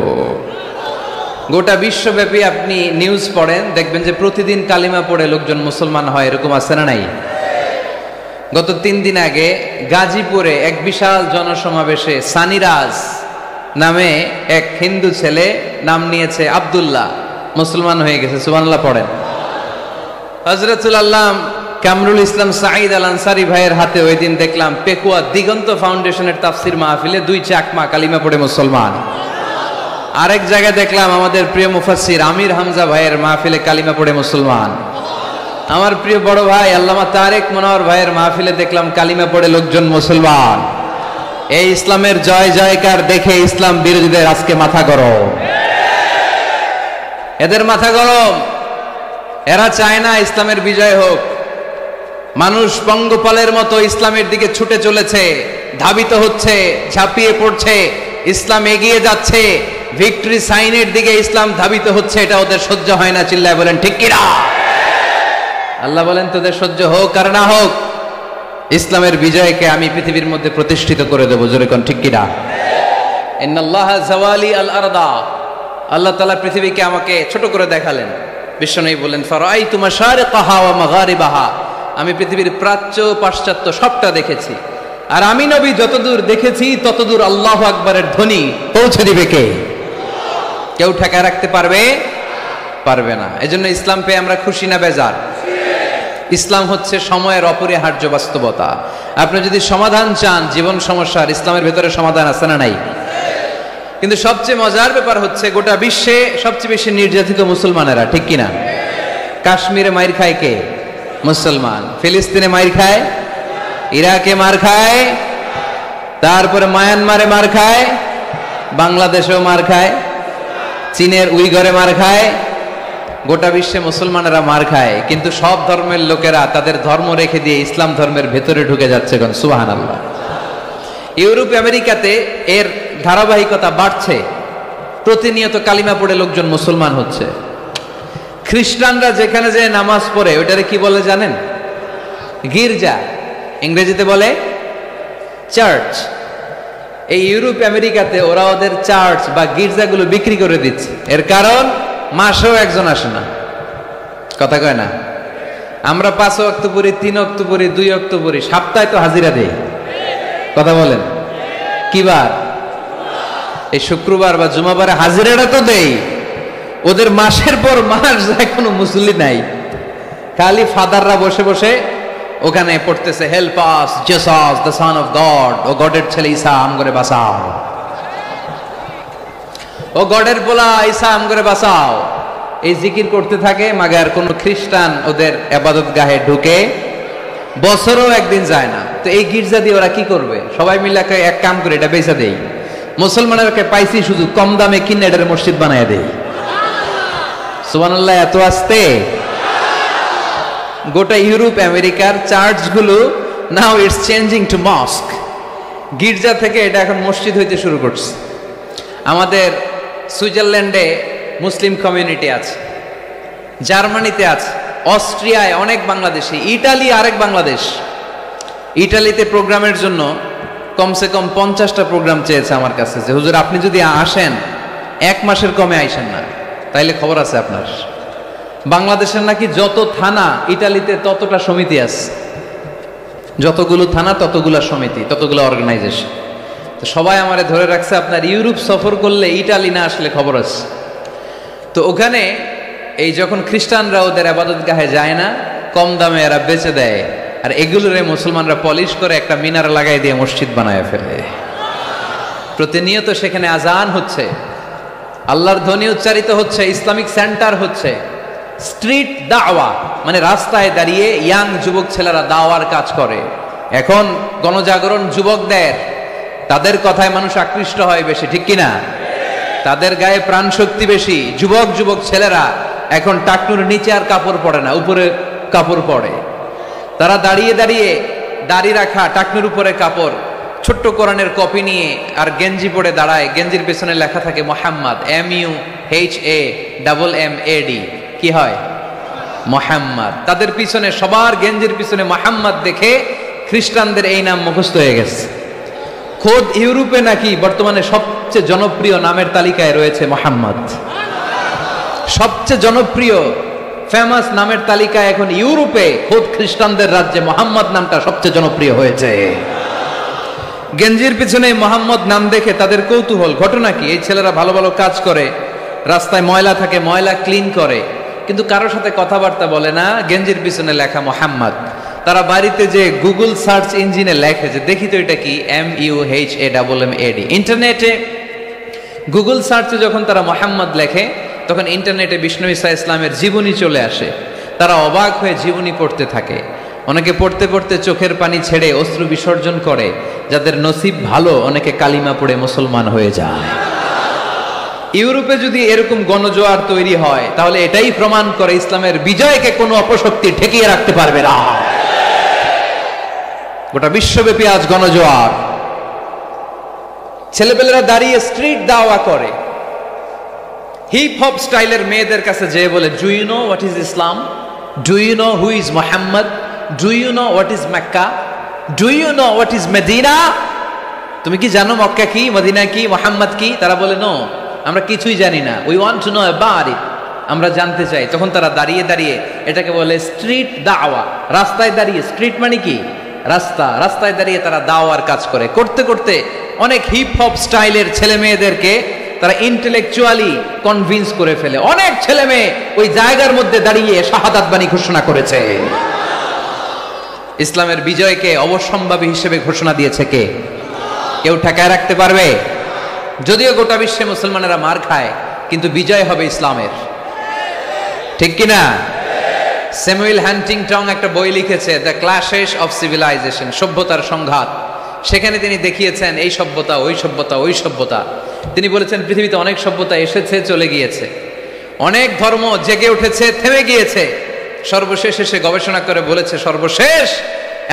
গোটা বিশ্বব্যাপী আপনি নিউজ পড়েন, দেখবেন যে প্রতিদিন কালিমা পড়ে লোকজন মুসলমান হয়। এরকম আছে না নাই? গত 3 দিন আগে গাজীপুরে এক বিশাল জনসমাবেশে সানিরাজ নামে এক হিন্দু ছেলে, নাম নিয়েছে আব্দুল্লাহ, মুসলমান হয়ে গেছে। সুবহানাল্লাহ পড়েন। হযরতুল আল্লাহ কামরুল ইসলাম সাঈদ আল আনসারী ভাইয়ের হাতে ওই দিন দেখলাম পেকুয়া দিগন্ত ফাউন্ডেশনের তাফসির মাহফিলে 2 চাকমা কালিমা পড়ে মুসলমান। আরেক জায়গায় দেখলাম আমাদের প্রিয় মুফাসসির আমির হামজা ভাইয়ের মাহফিলে কালিমা পড়ে মুসলমান। আমার প্রিয় বড় ভাই আল্লামা তারেক মনোয়ার ভাইয়ের মাহফিলে দেখলাম কালিমা পড়ে লোকজন মুসলমান। এই ইসলামের জয় জয়কার দেখে ইসলাম বিরোধীদের আজকে মাথা গরম। এদের মাথা গরম। এরা চায় না ইসলামের বিজয় হোক। মানুষ পঙ্গপালের মতো ইসলামের দিকে ছুটে চলেছে, ধাবিত হচ্ছে, ঝাঁপিয়ে পড়ছে। ইসলাম এগিয়ে যাচ্ছে, ভিক্টরি সাইনের দিকে ইসলাম ধাবিত হচ্ছে। এটা ওদের সহ্য হয় না। চিল্লায় বলেন ঠিক কিনা? আল্লাহ বলেন তোদের সহ্য হোক আর না হোক, ইসলামের বিজয়কে আমি পৃথিবীর মধ্যে প্রতিষ্ঠিত করে দেবো। জোরে কোন ঠিক কিনা? ইন্নাল্লাহা যাওয়ালি আল আরদা। আল্লাহ তাআলা পৃথিবীকে আমাকে ছোট করে দেখালেন। বিশ্বনবী বলেন, ফারাআইতু মাশারিকাহা ওয়া মাগারিবাহা। আমি পৃথিবীর প্রাচ্য পাশ্চাত্য সবটা দেখেছি। আর আমি নবী যতদূর দেখেছি ততদূর আল্লাহু আকবারের ধ্বনি পৌঁছে দিবে কে? কেউ ঠেকায় রাখতে পারবে? পারবে না। এজন্য ইসলাম পেয়ে আমরা খুশি না বেজার? ইসলাম হচ্ছে সময়ের অপরিহার্য বাস্তবতা। আপনি যদি সমাধান চান জীবন সমস্যার, ইসলামের ভেতরে সমাধান আছে না নাই? কিন্তু সবচেয়ে মজার ব্যাপার হচ্ছে গোটা বিশ্বে সবচেয়ে বেশি নির্যাতিত মুসলমানেরা, ঠিক কিনা? কাশ্মীরে মাইর খায় কে? মুসলমান। ফিলিস্তিনে মাইর খায়, ইরাকে মার খায়, তারপরে মায়ানমারে মার খায়, বাংলাদেশেও মার খায়, চীনের উইঘরে মার খায়। গোটা বিশ্বে মুসলমানেরা মার খায়, কিন্তু সব ধর্মের লোকেরা তাদের ধর্ম রেখে দিয়ে ইসলাম ধর্মের ভেতরে ঢুকে যাচ্ছে। সুবহানাল্লাহ। ইউরোপ আমেরিকাতে এর ধারাবাহিকতা বাড়ছে। প্রতিনিয়ত কালিমা পড়ে লোকজন মুসলমান হচ্ছে। খ্রিস্টানরা যেখানে যে নামাজ পড়ে ওটারে কি বলে জানেন? গির্জা। ইংরেজিতে বলে চার্চ। এই ইউরোপ আমেরিকাতে ওরা ওদের চার্চ বা গির্জাগুলো বিক্রি করে দিচ্ছে। এর কারণ মাসেও একজন আসে না। কথা কয় না? আমরা 5 ওয়াক্ত পড়ি, 3 ওয়াক্ত পড়ি, 2 ওয়াক্ত পড়ি, সপ্তাহে তো হাজিরা দেই। কথা বলেন। কি বার? এই শুক্রবার বা জুমাবারে হাজিরাটা তো দেই। ওদের মাসের পর মাস যায়, কোনো মুসল্লি নাই। খালি ফাদাররা বসে বসে ওখানে পড়তেছে, help us Jesus the son of God, ও গডের ছেলে ঈসা আমগরে বাঁচাও। ও গডের পোলা ঈসা আম করে বাঁচাও, এই জিকির করতে থাকে। মাগার কোন খ্রিস্টান ওদের ইবাদত গাহে ঢুকে বছরও একদিন যায় না। তো এই গির্জা দিয়ে ওরা কি করবে? সবাই মিলে এক কাম করে এটা বেচা দেই, মুসলমানেরকে পাইছি শুধু কম দামে কিনে এটার মসজিদ বানায় দেই। সুবহানাল্লাহ, এত আসতে গোটা ইউরোপ আমেরিকার চার্চগুলো now it's changing to mosque. গির্জা থেকে এটা এখন মসজিদ হইতে শুরু করছে। আমাদের সুইজারল্যান্ডে মুসলিম কমিউনিটি আছে, জার্মানিতে আছে, অস্ট্রিয়ায় অনেক বাংলাদেশি, ইটালি আরেক বাংলাদেশ। ইটালিতে প্রোগ্রামের জন্য কমসে কম 50টা প্রোগ্রাম চেয়েছে আমার কাছে, যে হুজুর আপনি যদি আসেন 1 মাসের কমে আইসেন না, তাইলে খবর আছে আপনার। বাংলাদেশের নাকি যত থানা ইটালিতে ততটা সমিতি আছে, যতগুলো থানা ততগুলা সমিতি, ততগুলো অর্গানাইজেশন। তো সবাই আমারে ধরে রাখছে আপনার ইউরোপ সফর করলে ইটালি না আসলে খবর আছে। তো ওখানে এই যখন খ্রিস্টানরা ওদের ইবাদত গাহে যায় না, কম দামে এরা বেচে দেয়, আর এগুলোরে মুসলমানরা পলিশ করে একটা মিনার লাগাই দিয়ে মসজিদ বানায় ফেলে। প্রতিনিয়ত সেখানে আজান হচ্ছে, আল্লাহর ধ্বনি উচ্চারিত হচ্ছে, ইসলামিক সেন্টার হচ্ছে, স্ট্রিট দাওয়া মানে রাস্তায় দাঁড়িয়ে ইয়াং যুবক ছেলেরা দাওয়ার কাজ করে। এখন গণজাগরণ যুবকদের, তাদের কথায় মানুষ আকৃষ্ট হয় বেশি, ঠিক কিনা? তাদের গায়ে প্রাণ শক্তি বেশি। যুবক ছেলেরা এখন টাকনুর নিচে আর কাপড় পরে না, উপরে কাপড় পরে। তারা দাঁড়িয়ে দাঁড়িয়ে দাড়ি রাখা, টাকনুর উপরে কাপড়, ছোট্ট কোরআনের কপি নিয়ে আর গেঞ্জি পরে দাঁড়ায়। গেঞ্জির পেছনে লেখা থাকে মোহাম্মদ, MUHAMMAD, কি হয়? মোহাম্মদ। তাদের পিছনে, সবার গেঞ্জির পিছনে মোহাম্মদ দেখে খ্রিস্টানদের এই নাম মুখস্থ হয়ে গেছে। খোদ ইউরোপে নাকি বর্তমানে সবচেয়ে জনপ্রিয় নামের তালিকায় রয়েছে মোহাম্মদ। সবচেয়ে জনপ্রিয় ফেমাস নামের তালিকায় এখন ইউরোপে খোদ খ্রিস্টানদের রাজ্যে মোহাম্মদ নামটা সবচেয়ে জনপ্রিয় হয়েছে। গেঞ্জির পিছনে মোহাম্মদ নাম দেখে তাদের কৌতূহল। ঘটনা কি? এই ছেলেরা ভালো ভালো কাজ করে, রাস্তায় ময়লা থাকে, ময়লা ক্লিন করে, কিন্তু কারোর সাথে কথাবার্তা বলে না। গেঞ্জির পিছনে লেখা মোহাম্মদ। তারা বাড়িতে যে গুগল সার্চ ইঞ্জিনে লেখে যে দেখি তো এটা কি, MUHAMMAD। ইন্টারনেটে গুগল সার্চে যখন তারা মোহাম্মদ লেখে, তখন ইন্টারনেটে বিষ্ণু ঈসা ইসলামের জীবনী চলে আসে। তারা অবাক হয়ে জীবনী পড়তে থাকে। অনেকে পড়তে পড়তে চোখের পানি ছেড়ে অশ্রু বিসর্জন করে। যাদের নসিব ভালো, অনেকে কালিমা পড়ে মুসলমান হয়ে যায়। ইউরোপে যদি এরকম গণজোয়ার তৈরি হয়, তাহলে এটাই প্রমাণ করে ইসলামের বিজয়কে কোনো অপশক্তি ঠেকিয়ে রাখতে পারবে না। গোটা বিশ্বব্যাপী আজ গণজোয়ার। ছেলেপেলেরা দাঁড়িয়ে স্ট্রিট দাওয়া করে, হিপ হপ স্টাইলের মেয়েদের কাছে যেয়ে বলে, do you know what is Islam? Do you know who is Muhammad? Do you know what is Mecca? Do you know what is Medina? তুমি কি জানো মক্কা কি, মদিনা কি, মোহাম্মদ কি? তারা বলে, নো, আমরা কিছুই জানি না। We want to know about it, আমরা জানতে চাই। তখন তারা দাঁড়িয়ে দাঁড়িয়ে এটাকে বলে স্ট্রিট দাওয়া। রাস্তায় দাঁড়িয়ে, স্ট্রিট মানে কি? রাস্তা। রাস্তায় দাঁড়িয়ে তারা দাওয়ার কাজ করে। করতে করতে অনেক হিপ হপ স্টাইলের ছেলে মেয়েদেরকে তারা ইন্টেলেকচুয়ালি কনভিন্স করে ফেলে। অনেক ছেলে মেয়ে ওই জায়গার মধ্যে দাঁড়িয়ে শাহাদাত বাণী ঘোষণা করেছে। ইসলামের বিজয়কে অবশ্যম্ভাবী হিসেবে ঘোষণা দিয়েছে কে? কেউ ঠেকায় রাখতে পারবে? যদিও গোটা বিশ্বে মুসলমানেরা মার খায়, কিন্তু বিজয় হবে ইসলামের, ঠিক কিনা? স্যামুয়েল হান্টিংটন একটা বই লিখেছে, দ্য ক্ল্যাশেস অফ সিভিলাইজেশন, সভ্যতার সংঘাত। সেখানে তিনি দেখিয়েছেন এই সভ্যতা, ওই সভ্যতা, ওই সভ্যতা। তিনি বলেছেন পৃথিবীতে অনেক সভ্যতা এসেছে, চলে গিয়েছে, অনেক ধর্ম জেগে উঠেছে, থেমে গিয়েছে। সর্বশেষ এসে গবেষণা করে বলেছে, সর্বশেষ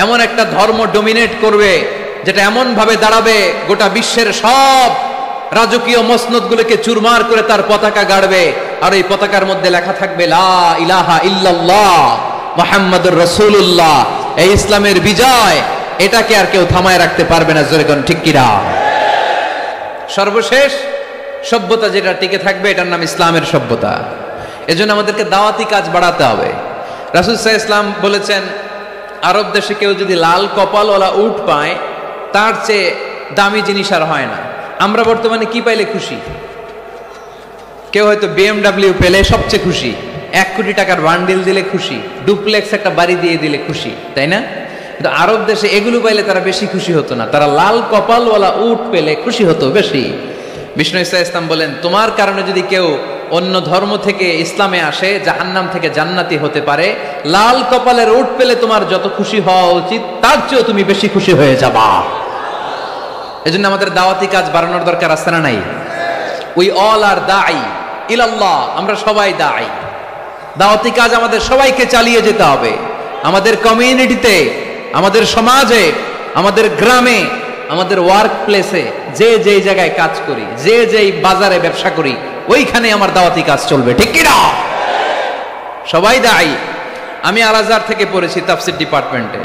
এমন একটা ধর্ম ডমিনেট করবে যেটা এমন ভাবে দাঁড়াবে গোটা বিশ্বের সব রাজকীয় মসনদগুলোকে চুরমার করে তার পতাকা গাড়বে, আর এই পতাকার মধ্যে লেখা থাকবে লা ইলাহা ইল্লাল্লাহ মুহাম্মাদুর রাসূলুল্লাহ। এই ইসলামের বিজয়, এটাকে আর কেউ থামায় রাখতে পারবে না। জোরে কোন ঠিক কিনা? সর্বশেষ সভ্যতা যেটা টিকে থাকবে, এটার নাম ইসলামের সভ্যতা। এজন্য আমাদেরকে দাওয়াতি কাজ বাড়াতে হবে। রাসূল সাল্লাল্লাহু আলাইহি ওয়াসাল্লাম বলেছেন, আরব দেশে কেউ যদি লাল কপালওয়ালা উট পায়, তার চেয়ে দামি জিনিস আর হয় না। আমরা বর্তমানে কি পাইলে খুশি? কেউ হয়তো BMW পেলে সবচেয়ে খুশি, 1 কোটি টাকার বান্ডিল দিলে খুশি, ডুপ্লেক্স একটা বাড়ি দিয়ে দিলে খুশি, তাই না? কিন্তু আরব দেশে এগুলো পাইলে তারা বেশি খুশি হতো না। তারা লাল কপালওয়ালা উট পেলে খুশি হতো বেশি। বিষ্ণু ঈসা ইসলাম বলেন, তোমার কারণে যদি কেউ অন্য ধর্ম থেকে ইসলামে আসে, জাহান্নাম থেকে জান্নাতি হতে পারে, লাল কপালের উট পেলে তোমার যত খুশি হওয়া উচিত তার চেয়েও তুমি বেশি খুশি হয়ে যাবা। এজন্য আমাদের দাওয়াতি কাজ বাড়ানোর দরকার আছে না নাই? উই অল আর দাঈ ইলাল্লাহ, আমরা সবাই দাঈ। দাওয়াতি কাজ আমাদের সবাইকে চালিয়ে যেতে হবে। আমাদের কমিউনিটিতে, আমাদের সমাজে, আমাদের গ্রামে, আমাদের ওয়ার্ক প্লেসে, যে যেই জায়গায় কাজ করি, যে যেই বাজারে ব্যবসা করি, ওইখানে আমার দাওয়াতি কাজ চলবে, ঠিক কি না? সবাই দায়ী। আমি আল আজহার থেকে পড়েছি তাফসীর ডিপার্টমেন্টে,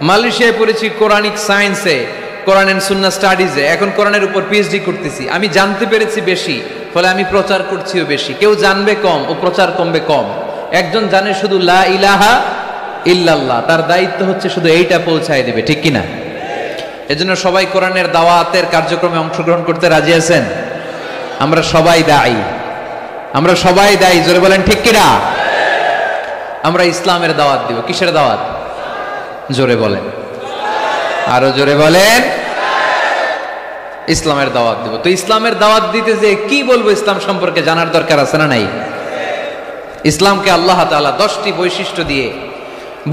মালয়েশিয়ায় পড়েছি কোরআনিক সায়েন্সে, কোরআন এন্ড সুন্নাহ স্টাডিজে, এখন কোরআনের উপর পিএইচডি করতেছি। আমি জানতে পেরেছি বেশি, ফলে আমি প্রচার করছিও বেশি। কেউ জানবে কম ও প্রচার কমবে কম। একজন জানে শুধু লা ইলাহা ইল্লাল্লাহ, তার দায়িত্ব হচ্ছে শুধু এইটা পৌঁছায় দিবে, ঠিক কিনা? এজন্য সবাই কোরআনের দাওয়াতের কার্যক্রমে অংশগ্রহণ করতে রাজি আছেন? আমরা সবাই দায়ী, আমরা সবাই দায়ী, জোরে বলেন ঠিক কিনা? আমরা ইসলামের দাওয়াত দিব। কিসের দাওয়াত? জোরে বলেন, আরো জোরে বলেন। ইসলামের দাওয়াত দিব। তো ইসলামের দাওয়াত দিতে যে কি বলবো ইসলাম সম্পর্কে জানার দরকার আছে না নাই? ইসলামকে আল্লাহ তাআলা 10টি বৈশিষ্ট্য দিয়ে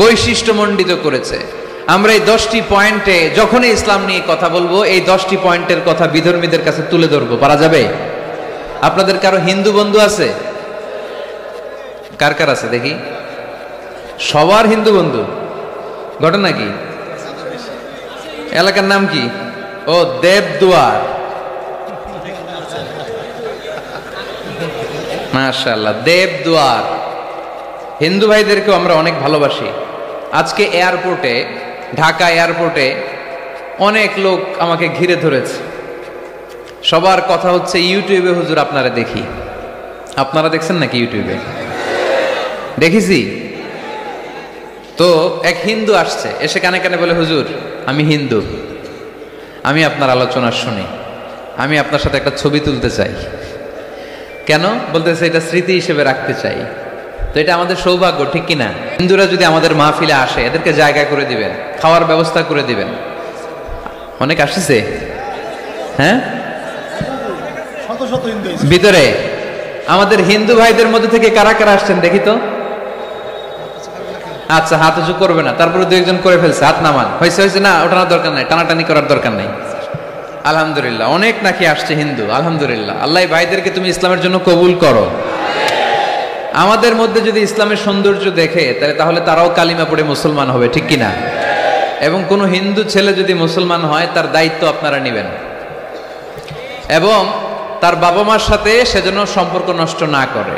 বৈশিষ্ট্যমণ্ডিত করেছে। আমরা এই 10টি পয়েন্টে যখনই ইসলাম নিয়ে কথা বলবো, এই 10টি পয়েন্টের কথা বিধর্মীদের কাছে তুলে ধরবো। পারা যাবে? আপনাদের কারো হিন্দু বন্ধু আছে? কার কার আছে দেখি? সবার হিন্দু বন্ধু। ঘটনা কি? এলাকার নাম কি? ও দেবদুয়ার। মাশাআল্লাহ, দেবদুয়ার। হিন্দু ভাইদেরকেও আমরা অনেক ভালোবাসি। আজকে এয়ারপোর্টে, ঢাকা এয়ারপোর্টে অনেক লোক আমাকে ঘিরে ধরেছে। সবার কথা হচ্ছে ইউটিউবে হুজুর আপনারা দেখি। আপনারা দেখছেন নাকি ইউটিউবে? দেখেছি তো। এক হিন্দু আসছে, এসে কানে কানে বলে, হুজুর আমি হিন্দু, আমি আপনার আলোচনা শুনি, আমি আপনার সাথে একটা ছবি তুলতে চাই। কেন? বলতেছে এটা স্মৃতি হিসেবে রাখতে চাই। তো এটা আমাদের সৌভাগ্য, ঠিক কিনা? হিন্দুরা যদি আমাদের মাহফিলে আসে, এদেরকে জায়গা করে দিবেন, খাওয়ার ব্যবস্থা করে দিবেন। অনেক আসছে, হ্যাঁ, ভিতরে। আমাদের হিন্দু ভাইদের মধ্যে থেকে কারা কারা আসছেন দেখি তো। আচ্ছা, হাত উঁচু করবে না, তারপরে দু একজন করে ফেলছে, হাত নামান। হয়েছে হয়েছে, না ওঠানোর দরকার নাই, টানাটানি করার দরকার নাই। আলহামদুলিল্লাহ, অনেক নাকি আসছে হিন্দু। আলহামদুলিল্লাহ, আল্লাহ ভাইদেরকে তুমি ইসলামের জন্য কবুল করো। আমাদের মধ্যে যদি ইসলামের সৌন্দর্য দেখে, তাহলে তারাও কালিমা পড়ে মুসলমান হবে, ঠিক কিনা? এবং কোন হিন্দু ছেলে যদি মুসলমান হয়, তার দায়িত্ব আপনারা নেবেন, এবং তার বাবা মার সাথে সেজন্য সম্পর্ক নষ্ট না করে।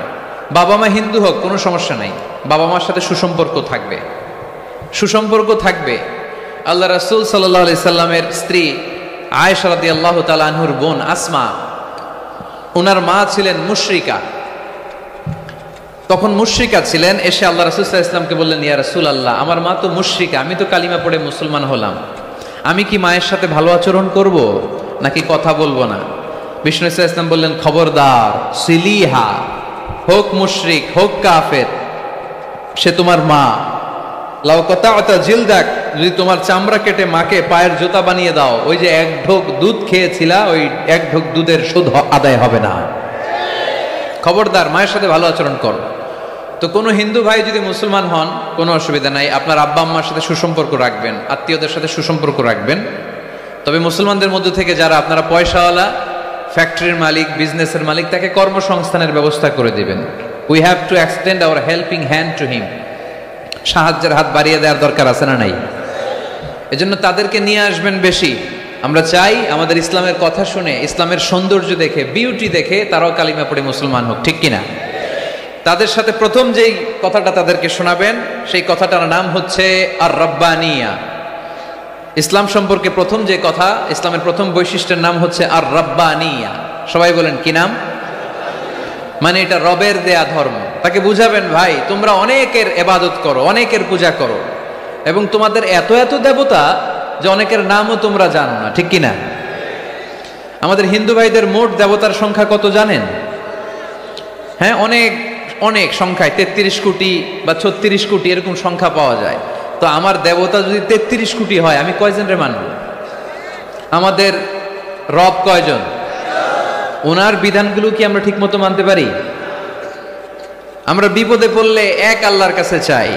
বাবা মা হিন্দু হোক, কোনো সমস্যা নাই, বাবা মার সাথে সুসম্পর্ক থাকবে, সুসম্পর্ক থাকবে। আল্লাহ রাসূল সাল্লাল্লাহু আলাইহি সাল্লামের স্ত্রী আয়েশা রাদিয়াল্লাহু তাআলা আনহুর বোন আসমা, ওনার মা ছিলেন মুশরিকা। তখন মুশরিকা ছিলেন, এসে আল্লাহ রাসূল সাল্লাল্লাহু আলাইহি ওয়াসাল্লামকে বললেন, ইয়া রাসূলুল্লাহ, আমার মা তো মুশরিকা, আমি তো কালিমা পড়ে মুসলমান হলাম, আমি কি মায়ের সাথে ভালো আচরণ করব নাকি কথা বলবো না? বিষ্ণু সাল্লাল্লাহু আলাইহি ওয়াসাল্লাম বললেন, খবরদার, সিলিহা, হোক মুশরিক হোক কাফের, সে তোমার মা। লাউ কাতা'তা জিলদাক, যদি তোমার চামড়া কেটে মাকে পায়ের জুতা বানিয়ে দাও, ওই যে এক ঢোক দুধ খেয়েছিলা, ওই এক ঢোক দুধের সুদ আদায় হবে না। খবরদার, মায়ের সাথে ভালো আচরণ করো। তো কোনো হিন্দু ভাই যদি মুসলমান হন, কোনো অসুবিধা নাই, আপনার আব্বা আম্মার সাথে সুসম্পর্ক রাখবেন, আত্মীয়দের সাথে সুসম্পর্ক রাখবেন। তবে মুসলমানদের মধ্যে থেকে যারা আপনারা পয়সাওয়ালা, ফ্যাক্টরির মালিক, বিজনেসের মালিক, তাকে কর্মসংস্থানের ব্যবস্থা করে দিবেন। We have to extend hour helping hand to him. সাহায্যের হাত বাড়িয়ে দেওয়ার দরকার আছে না নাই? এজন্য তাদেরকে নিয়ে আসবেন বেশি। আমরা চাই আমাদের ইসলামের কথা শুনে, ইসলামের সৌন্দর্য দেখে, বিউটি দেখে তারাও কালিমা পড়ে মুসলমান হোক, ঠিক কিনা? তাদের সাথে প্রথম যেই কথাটা তাদেরকে শোনাবেন, সেই কথাটার নাম হচ্ছে আর রব্বানিয়া। ইসলাম সম্পর্কে প্রথম যে কথা, ইসলামের প্রথম বৈশিষ্ট্যের নাম হচ্ছে আর রব্বানিয়া। সবাই বলেন কি নাম? মানে এটা রবের দেয়া ধর্ম। তাকে বুঝাবেন, ভাই তোমরা অনেকের ইবাদত করো, অনেকের পূজা করো, এবং তোমাদের এত এত দেবতা যে অনেকের নামও তোমরা জানো না, ঠিক কিনা? আমাদের হিন্দু ভাইদের মোট দেবতার সংখ্যা কত জানেন? হ্যাঁ, অনেক অনেক সংখ্যায়, 33 কোটি বা 36 কোটি এরকম সংখ্যা পাওয়া যায়। তো আমার দেবতা যদি 33 কোটি হয়, আমি কয়জনরে মানব? আমাদের রব কয়জন? ওনার বিধানগুলো কি আমরা ঠিকমতো মানতে পারি? আমরা বিপদে পড়লে এক আল্লাহর কাছে চাই।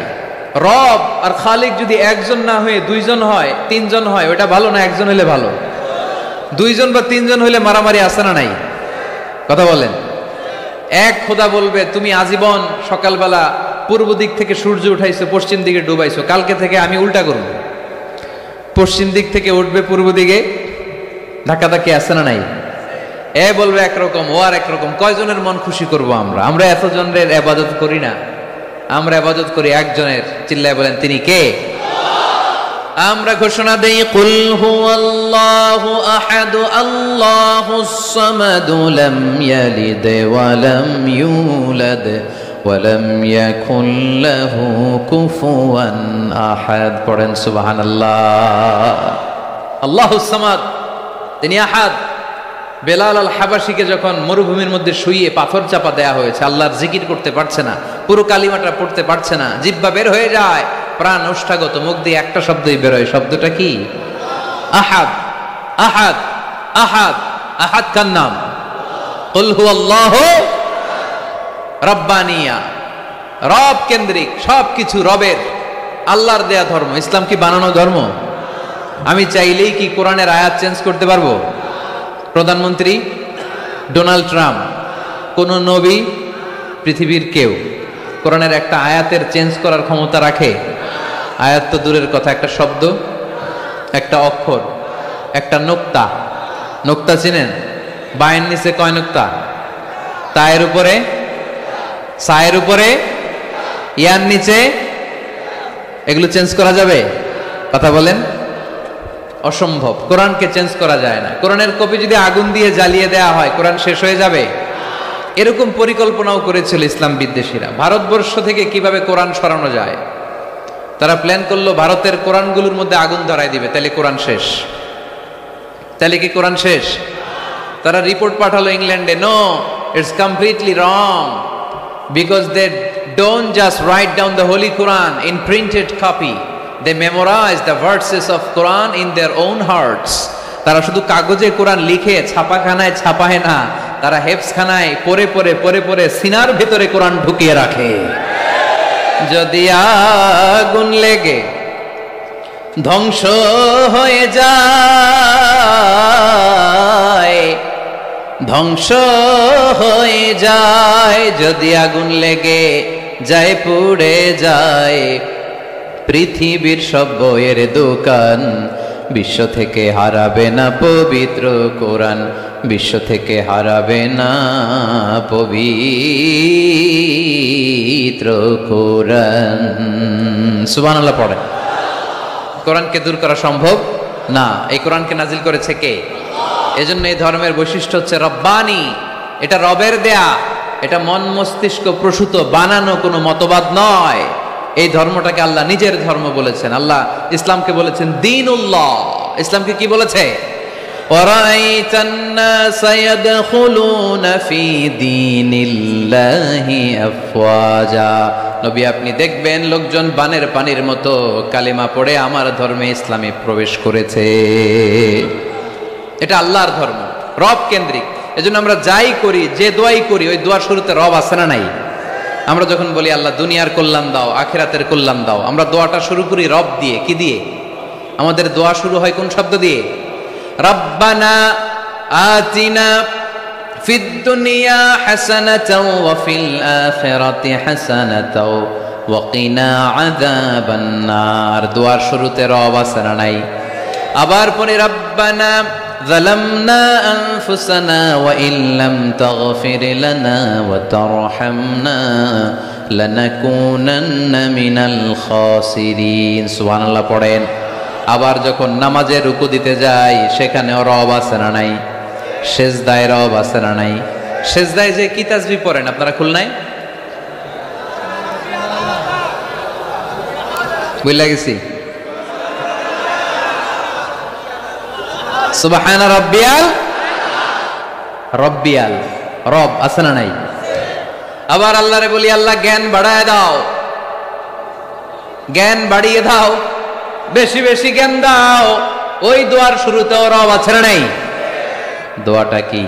রব আর খালিক যদি একজন না হয়ে দুইজন হয়, তিনজন হয়, ওটা ভালো না একজন হলে ভালো? দুইজন বা তিনজন হইলে মারামারি আছে না নাই? কথা বলেন। এক খোদা বলবে তুমি আজীবন সকালবেলা পূর্ব দিক থেকে সূর্য উঠাইছো, পশ্চিম দিকে ডুবাইছো, কালকে থেকে আমি উল্টা করব, পশ্চিম দিক থেকে উঠবে পূর্ব দিকে, ধাক্কাধাক্কি আছে না নাই? এ বলবে একরকম, ও আর একরকম, কয়জনের মন খুশি করব আমরা? আমরা এতজনের ইবাদত করি না, আমরা ইবাদত করি একজনের। চিল্লায় বলেন তিনি কে? আমরা ঘোষণা দেই কুল হুয়াল্লাহু আহাদ আল্লাহুস সামাদ লাম ইয়ালিদ ওয়া লাম ইউলাদ ওয়া লাম ইয়াকুল লাহু কুফুয়ান আহাদ। পড়েন সুবহানাল্লাহ। আল্লাহুস সামাদ, তিনি আহাদ। বেলাল আল হাবাসীকে যখন মরুভূমির মধ্যে শুইয়ে পাথর চাপা দেয়া হয়েছে, আল্লাহর জিকির করতে পারছে না, পুরো কালিমাটা পড়তে পারছে না, জিহ্বা বের হয়ে যায়, প্রাণ ওষ্ঠাগত, মুখ দিয়ে একটা শব্দই বের হয়। শব্দটা কি? আহাদ। আহাদ আহাদ আহাদ কার নাম? কুল হুয়াল্লাহু রাব্বানিয়া, রব কেন্দ্রিক, সবকিছু রবের, আল্লাহর দেয়া ধর্ম। ইসলাম কি বানানো ধর্ম? আমি চাইলেই কি কোরআনের আয়াত চেঞ্জ করতে পারবো? প্রধানমন্ত্রী ডোনাল্ড ট্রাম্প, কোন নবী, পৃথিবীর কেউ কোরআনের একটা আয়াতের চেঞ্জ করার ক্ষমতা রাখে? আয়াত তো দূরের কথা, একটা শব্দ, একটা অক্ষর, একটা নোক্তা। নোক্তা চিনেন? বায়ের নিচে কয় নোক্তা? তায়ের উপরে, সায়ের উপরে, ইয়ার নিচে, এগুলো চেঞ্জ করা যাবে? কথা বলেন। অসম্ভব। কোরআনকে চেঞ্জ করা যায় না। কোরআনের কপি যদি আগুন দিয়ে জ্বালিয়ে দেওয়া হয়, কোরআন শেষ হয়ে যাবে? এরকম পরিকল্পনাও করেছিল ইসলাম বিদ্বেষীরা, ভারতবর্ষ থেকে কিভাবে কোরআন সরানো যায়। তারা প্ল্যান করলো ভারতের কোরআনগুলোর মধ্যে আগুন ধরাই দিবে, তাহলে কোরআন শেষ। তাহলে কি কোরআন শেষ? তারা রিপোর্ট পাঠালো ইংল্যান্ডে, no, it's completely wrong, because they don't just write down the holy Quran in printed copy, they memorize the verses of Quran in their own hearts. তারা শুধু কাগজে কোরআন লিখে ছাপাখানায় ছাপায় না, তারা হেফজখানায় পড়ে পড়ে পড়ে পড়ে সিনার ভেতরে কোরআন ঢুকিয়ে রাখে। যদি আগুন লেগে ধ্বংস হয়ে যায়, ধ্বংস হয়ে যায়, যদি আগুন লেগে যায় পুড়ে যায় পৃথিবীর সব বইয়ের দোকান, বিশ্ব থেকে হারাবে না পবিত্র কোরআন, বিশ্ব থেকে হারাবে না পবিত্র কোরআন। সুবহানাল্লাহ পড়ে। কোরআনকে দূর করা সম্ভব না। এই কোরআনকে নাজিল করেছে কে? এজন্য এই ধর্মের বৈশিষ্ট্য হচ্ছে রব্বানি। এটা রবের দেয়া, এটা মন মস্তিষ্ক প্রসূত বানানো কোনো মতবাদ নয়। এই ধর্মটাকে আল্লাহ নিজের ধর্ম বলেছেন। আল্লাহ ইসলামকে বলেছেন দীনুল্লাহ। ইসলামকে কি বলেছে? ওয়ারাইতান নাসা ইয়াদখুলুনা ফি দীনিল্লাহি আফওয়াজা। নবী আপনি দেখবেন লোকজন বানের পানির মতো কালিমা পড়ে আমার ধর্মে ইসলামে প্রবেশ করেছে। এটা আল্লাহর ধর্ম, রব কেন্দ্রিক। এজন্য আমরা যাই করি, যে দোয়াই করি, ওই দোয়ার শুরুতে রব আছে না নাই? আমরা যখন বলি আল্লাহ দুনিয়ার কল্যাণ দাও, আখিরাতের কল্যাণ দাও, আমরা দোয়াটা শুরু করি রব দিয়ে। কি দিয়ে? আমাদের দোয়া শুরু হয় কোন শব্দ দিয়ে? রব্বানা আতিনা ফিদ দুনিয়া হাসানাতাও ওয়া ফিল আখিরাতি হাসানাতাও ওয়া কিনা আযাবান নার। দোয়ার শুরুতে রব আছে না নাই? আবার পরে রব্বানা ظلمنا أنفسنا وإن لم تغفر لنا وترحمنا لنكونن من الخاسرين। সুবহানাল্লাহ পড়েন। আবার যখন নামাজে রুকু দিতে যাই, সেখানেও রব আছে না নাই? সেজদায় রব আছে না নাই? সেজদায় যে কি তাসবিহ পড়েন আপনারা খুলনায়? বুঝলা গেছি। সুবহান রাব্বিয়াল, রব্বিয়াল, রব আছে না নাই? আবার আল্লাহরে বলি আল্লাহ জ্ঞান বাড়ায় দাও, জ্ঞান বাড়িয়ে দাও, বেশি বেশি জ্ঞান দাও। ওই দোয়ার শুরুতেও রব আছে না নাই? দোয়াটা কি?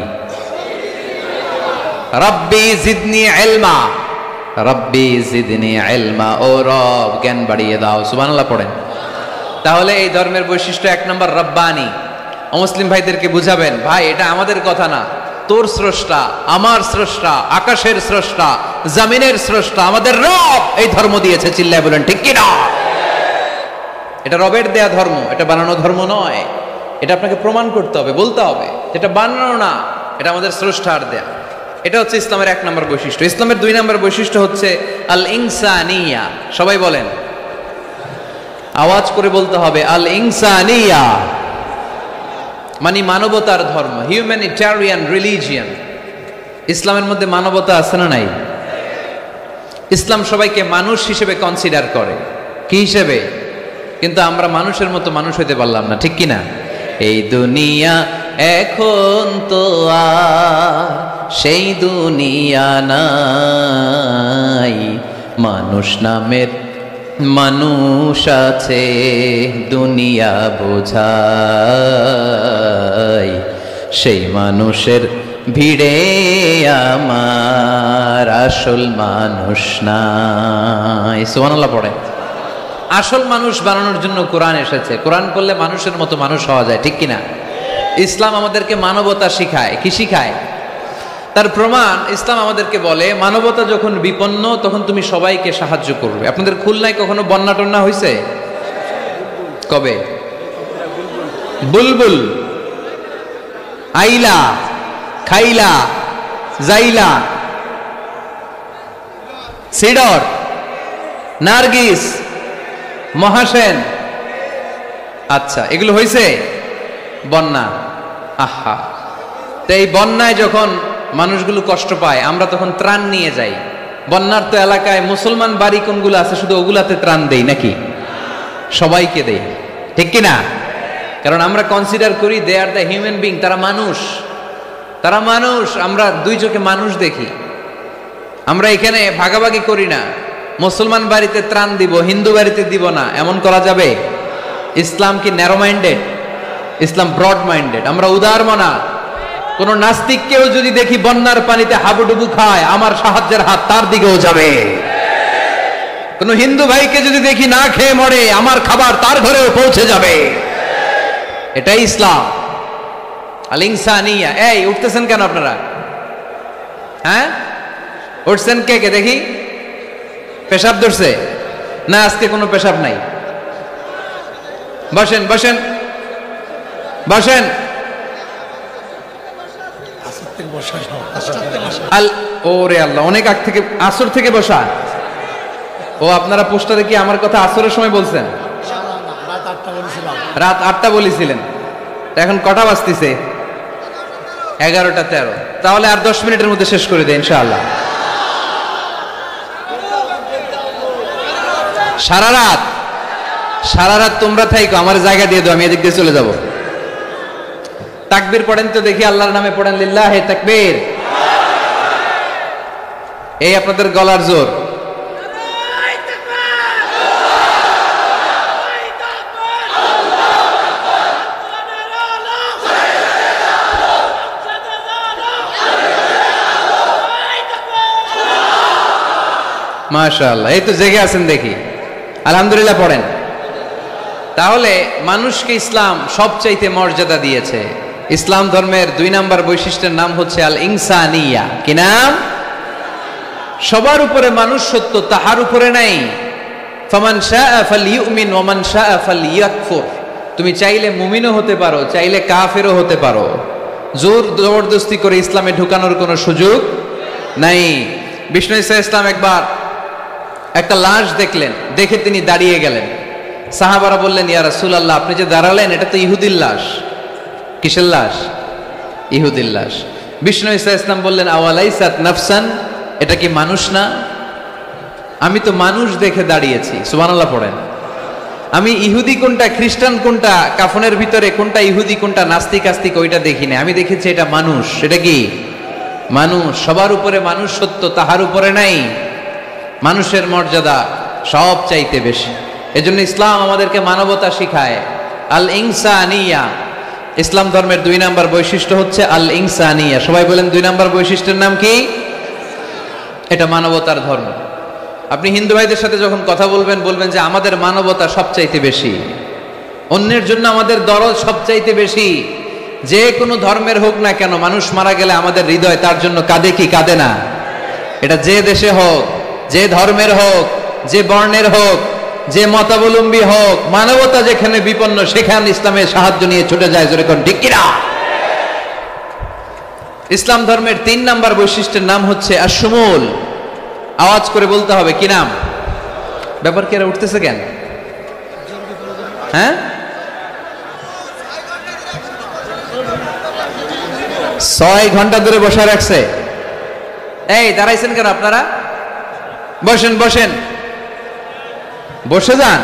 রব্বি জিদনি ইলমা, রব্বি জিদনি ইলমা, ও রব জ্ঞান বাড়িয়ে দাও। সুবহানাল্লাহ পড়েন। তাহলে এই ধর্মের বৈশিষ্ট্য 1 নম্বর রব্বানি। অমুসলিম ভাইদেরকে বুঝাবেন, ভাই এটা আমাদের কথা না, তোর স্রষ্টা, আমার স্রষ্টা, আকাশের স্রষ্টা, জমিনের স্রষ্টা, আমাদের রব এই ধর্ম দিয়েছে। চিল্লায় বলেন ঠিক কি না? এটা রবের দেয়া ধর্ম, এটা বানানো ধর্ম নয়। এটা আপনাকে প্রমাণ করতে হবে, বলতে হবে এটা বানানো না, এটা আমাদের স্রষ্টার দেয়া। এটা হচ্ছে ইসলামের 1 নম্বর বৈশিষ্ট্য। ইসলামের 2 নম্বর বৈশিষ্ট্য হচ্ছে আল ইনসানিয়া। সবাই বলেন, আওয়াজ করে বলতে হবে, আল ইনসানিয়া মানে মানবতার ধর্ম, হিউম্যানিটেরিয়ান রিলিজিয়ান। ইসলামের মধ্যে মানবতা আছে না নাই? ইসলাম সবাইকে মানুষ হিসেবে কনসিডার করে। কি হিসেবে? কিন্তু আমরা মানুষের মতো মানুষ হইতে পারলাম না, ঠিক কি না? এই দুনিয়া এখন তো আর সেই দুনিয়া নাই, মানুষ নামের মানুষ আছে দুনিয়া বোঝাই, সেই মানুষের ভিড়ে আমার আসল মানুষ নাই। সুবহানাল্লাহ পড়ে। আসল মানুষ বানানোর জন্য কোরআন এসেছে। কোরআন পড়লে মানুষের মতো মানুষ হওয়া যায়, ঠিক কিনা? ইসলাম আমাদেরকে মানবতা শিখায়। কি শিখায়? তার প্রমাণ ইসলাম আমাদেরকে বলে, মানবতা যখন বিপন্ন তখন তুমি সবাইকে সাহায্য করবে। আপনাদের খুলনায় কখনো বন্যা টন্যা হয়েছে? কবে? বুলবুল, আইলা, খাইলা, জাইলা, সিডর, নার্গিস, মহাসেন, আচ্ছা এগুলো হয়েছে বন্যা। আহা, তো এই বন্যায় যখন মানুষগুলো কষ্ট পায়, আমরা তখন ত্রাণ নিয়ে যাই। বন্যার তো এলাকায় মুসলমান বাড়ি কোনগুলো আছে শুধু ওগুলাতে ত্রাণ দেই নাকি? সবাইকে দেই, ঠিক কিনা? কারণ আমরা কনসিডার করি দে আর দ্য হিউম্যান বিং, তারা মানুষ, তারা মানুষ। আমরা 2 চোখে মানুষ দেখি। আমরা এখানে ভাগাভাগি করি না, মুসলমান বাড়িতে ত্রাণ দিব, হিন্দু বাড়িতে দিব না, এমন করা যাবে? ইসলাম কি ন্যারো মাইন্ডেড? ইসলাম ব্রড মাইন্ডেড। আমরা উদার মনা। কোন নাস্তিককেও যদি দেখি বন্যার পানিতে হাবুডুবু খায়, আমার সাহায্যের হাত তার দিকেও যাবে। কোন হিন্দু ভাইকে যদি দেখি না খেয়ে মরে, আমার খাবার তার ঘরেও পৌঁছে যাবে। এটাই ইসলাম। আল ইনসানিয়া। এই উঠতেছেন কেন আপনারা? হ্যাঁ উঠছেন কে কে দেখি? পেশাব ধরছে না? আজকে কোনো পেশাব নাই। বসেন বসেন বসেন। ওরে আল্লাহ, অনেক আগ থেকে, আসর থেকে বসা। ও আপনারা পোস্টারে কি আমার কথা আসরের সময় বলছেন? রাত 8টা বলেছিলেন। এখন কটা বাজতেছে? 11টা 13। তাহলে আর 10 মিনিটের মধ্যে শেষ করে দেয় ইনশাআল্লাহ। সারা রাত তোমরা থাইকো, আমার জায়গা দিয়ে দাও, আমি এদিক দিয়ে চলে যাব। তাকবীর পড়েন তো দেখি, আল্লাহর নামে পড়েন, লিল্লাহে তাকবীর। এই আপনাদের গলার জোর। মাশাআল্লাহ, এই তো জেগে আছেন দেখি, আলহামদুলিল্লাহ পড়েন। তাহলে মানুষকে ইসলাম সবচাইতে মর্যাদা দিয়েছে। ইসলাম ধর্মের 2 নম্বর বৈশিষ্ট্যের নাম হচ্ছে আল ইনসানিয়া। কি নাম? সবার উপরে মানুষ সত্য, তাহার উপরে নাই। ফামান শাআ ফালইউমিন ওয়া মান শাআ ফালইয়াকফুর। তুমি চাইলে মুমিনও হতে পারো, চাইলে কাফেরও হতে পারো। জোর জবরদস্তি করে ইসলামে ঢুকানোর কোনো সুযোগ নাই। বিষ্ণু ঈসা ইসলাম একবার একটা লাশ দেখলেন, দেখে তিনি দাঁড়িয়ে গেলেন। সাহাবারা বললেন, ইয়া রাসূলুল্লাহ, আপনি যে দাঁড়ালেন এটা তো ইহুদির লাশ। কিসের লাশ? ইহুদির লাশ। বিষ্ণু ঈসা ইসলাম বললেন, আওয়ালাইসাত নাফসান, এটা কি মানুষ না? আমি তো মানুষ দেখে দাঁড়িয়েছি। সুবহানাল্লাহ পড়েন। আমি ইহুদি কোনটা, খ্রিস্টান কোনটা, কাফনের ভিতরে কোনটা ইহুদি কোনটা নাস্তিক আস্তিক ওইটা দেখি না, আমি দেখেছি এটা মানুষ। এটা কি? মানুষ। সবার উপরে মানুষ সত্য, তাহার উপরে নাই। মানুষের মর্যাদা সব চাইতে বেশি। এজন্য ইসলাম আমাদেরকে মানবতা শিখায়। আল ইনসানিয়া। ইসলাম ধর্মের 2 নম্বর বৈশিষ্ট্য হচ্ছে আল ইনসানিয়া। সবাই বলেন 2 নম্বর বৈশিষ্ট্যের নাম কি? এটা মানবতার ধর্ম। আপনি হিন্দু ভাইদের সাথে যখন কথা বলবেন, বলবেন যে আমাদের মানবতা সবচাইতে বেশি, অন্যের জন্য আমাদের দরদ সবচাইতে বেশি। যে কোনো ধর্মের হোক না কেন, মানুষ মারা গেলে আমাদের হৃদয় তার জন্য কাঁদে কি কাঁদে না? এটা যে দেশে হোক, যে ধর্মের হোক, যে বর্ণের হোক, যে মতাবলম্বী হোক, মানবতা যেখানে বিপন্ন সেখানে ইসলামের সাহায্য নিয়ে ছুটে যায়। জোরে কোন ঠিক কিনা? ইসলাম ধর্মের 3 নাম্বার বৈশিষ্ট্যের নাম হচ্ছে আশ-শুমুল। আওয়াজ করে বলতে হবে, কি নাম? ব্যাপার কি এরা উঠতেছে কেন? হ্যাঁ, 6 ঘন্টা ধরে বসে রাখছে। এই দাঁড়াইছেন কেন আপনারা? বসেন বসেন, বসে যান।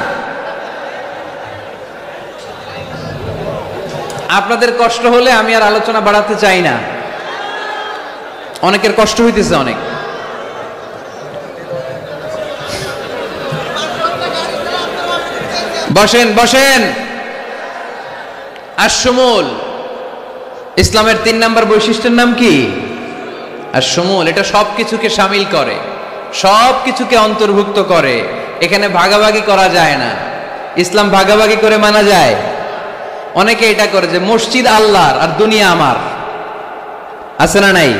আপনাদের কষ্ট হলে আমি আর আলোচনা বাড়াতে চাই না। অনেকের কষ্ট হইতেছে অনেক। বসেন বসেন। আশ-শুমুল, ইসলামের 3 নাম্বার বৈশিষ্ট্যের নাম কি? আশ-শুমুল। এটা সবকিছুকে শামিল করে, সবকিছুকে অন্তর্ভুক্ত করে। এখানে ভাগাভাগি করা যায় না। ইসলাম ভাগাভাগি করে মানা যায়? অনেকে এটা করে যে মসজিদ আল্লাহর আর দুনিয়া আমার। আছে না নাই?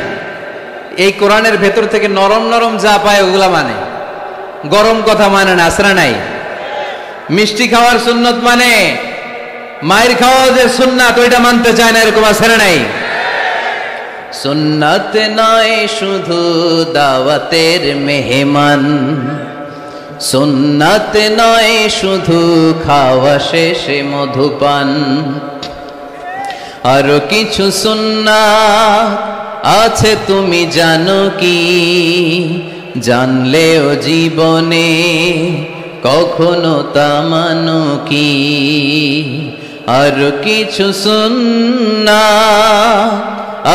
এই কোরআনের ভেতর থেকে নরম নরম যা পায় ওগুলা মানে, গরম কথা মানে না। আছে না নাই? মিষ্টি খাওয়ার সুন্নত মানে, মায়ের খাওয়া যে সুন্নাত ওইটা মানতে চায় না, এরকম আছে না নাই? সুন্নাত নয় শুধু দাওয়াতের মেহমান, সুন্নাত নয় শুধু খাওয়া শেষে মধুপান, আরো কিছু সুন্নাত আছে তুমি জানো কি? জানলেও জীবনে কখনো তা মানো কি? আরো কিছু সুন্নাত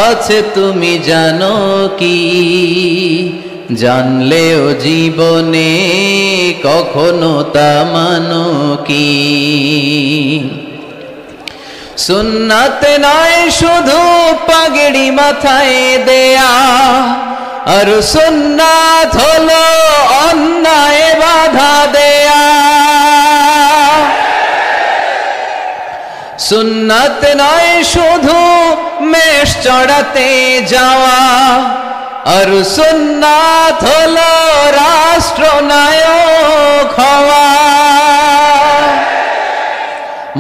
আছে তুমি জানো কি? জানলেও জীবনে কখনো তা মানো কি? সুন্নাত নয় শুধু পাগড়ি মাথায় দেয়া, আর সুন্নাত হলো অন্যায় বাধা দেয়া। সুন্নাত নয় শুধু মেষ চড়াতে যাওয়া, আর সুন্নাত হলো রাষ্ট্রনায়ক হওয়া।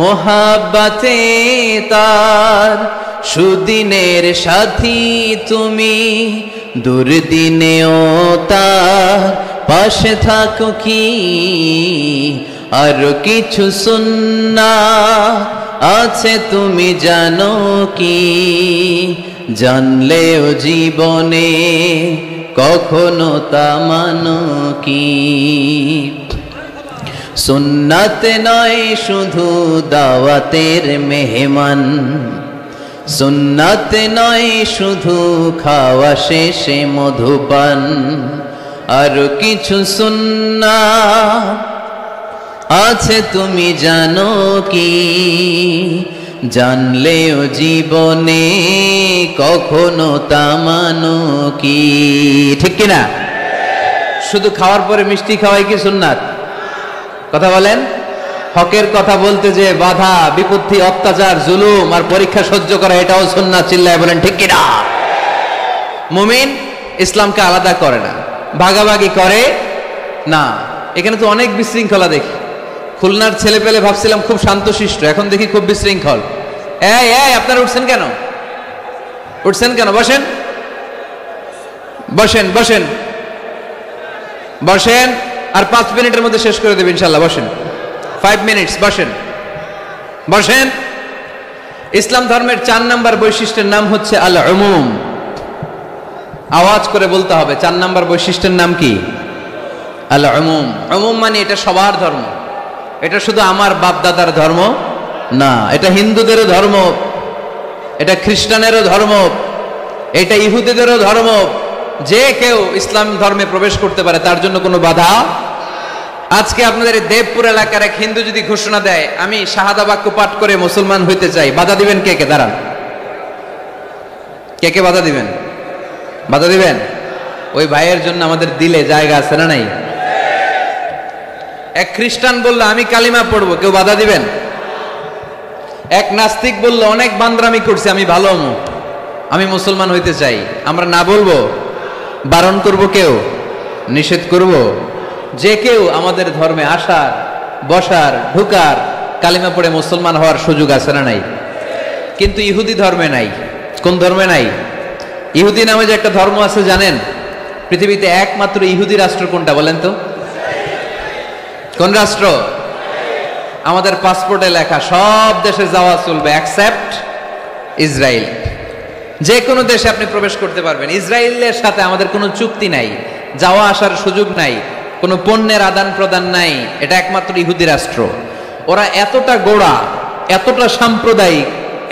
মোহাব্বতে তার সুদিনের সাথী তুমি, দুর্দিনেও তার পাশে থাকো কি? আর কিছু সুন্নাত আছে তুমি জানো কি? জানলেও জীবনে কখনো তা মানো কি? সুন্নাত নয় শুধু দাওয়াতের মেহমান, সুন্নাত নয় শুধু খাওয়া শেষে মধুপান, আর কিছু সুন্নাত আছে তুমি জানো কি? জানলেও জীবনে কখনো তা মানো কি? ঠিক কিনা? শুধু খাওয়ার পরে মিষ্টি খাওয়াই কি সুন্নাত? কথা বলেন। হকের কথা বলতে যে বাধা বিপত্তি অত্যাচার জুলুম আর পরীক্ষা সহ্য করা, এটাও সুন্নাত। চিল্লায় বলেন ঠিক কিনা? মুমিন ইসলামকে আলাদা করে না, ভাগাভাগি করে না। এখানে তো অনেক বিশৃঙ্খলা দেখি। খুলনার ছেলে পেলে ভাবছিলাম খুব শান্তশিষ্ট, এখন দেখি খুব বিশৃঙ্খল। এই এই আপনারা উঠছেন কেন? উঠছেন কেন? বসেন বসেন বসেন বসেন। আর 5 মিনিটের মধ্যে শেষ করে দেব ইনশাল্লাহ। বসেন, 5 মিনিটস। বসেন বসেন। ইসলাম ধর্মের 4 নাম্বার বৈশিষ্ট্যের নাম হচ্ছে আল উমুম। আওয়াজ করে বলতে হবে, 4 নাম্বার বৈশিষ্ট্যের নাম কি? আল উমুম। উমুম মানে এটা সবার ধর্ম। এটা শুধু আমার বাপ দাদার ধর্ম না, এটা হিন্দুদেরও ধর্ম, এটা খ্রিস্টানেরও ধর্ম, এটা ইহুদিদেরও ধর্ম। যে কেউ ইসলাম ধর্মে প্রবেশ করতে পারে, তার জন্য কোনো বাধা। আজকে আপনাদের দেবপুর এলাকার এক হিন্দু যদি ঘোষণা দেয় আমি শাহাদা বাক্য পাঠ করে মুসলমান হইতে চাই, বাধা দিবেন কে কে? দাঁড়ান, কে কে বাধা দিবেন? বাধা দিবেন? ওই ভাইয়ের জন্য আমাদের দিলে জায়গা আছে না নাই? এক খ্রিস্টান বলল আমি কালিমা পড়বো, কেউ বাধা দিবেন? এক নাস্তিক বলল অনেক বান্দরামি করছে, আমি ভালো হমু, আমি মুসলমান হইতে চাই, আমরা না বলবো? বারণ করব? কেউ নিষেধ করব? যে কেউ আমাদের ধর্মে আসার, বসার, ঢুকার, কালিমা পড়ে মুসলমান হওয়ার সুযোগ আছে না নাই? কিন্তু ইহুদি ধর্মে নাই। কোন ধর্মে নাই? ইহুদি নামে যে একটা ধর্ম আছে জানেন? পৃথিবীতে একমাত্র ইহুদি রাষ্ট্র কোনটা বলেন তো? কোন রাষ্ট্র? আমাদের পাসপোর্টে লেখা সব দেশে যাওয়া চলবে এক্সেপ্ট ইসরায়েল। যে কোনো দেশে আপনি প্রবেশ করতে পারবেন। ইসরায়েলের সাথে আমাদের কোনো চুক্তি নাই, যাওয়া আসার সুযোগ নাই, কোনো পণ্যের আদান প্রদান নাই। এটা একমাত্র ইহুদি রাষ্ট্র। ওরা এতটা গোড়া, এতটা সাম্প্রদায়িক,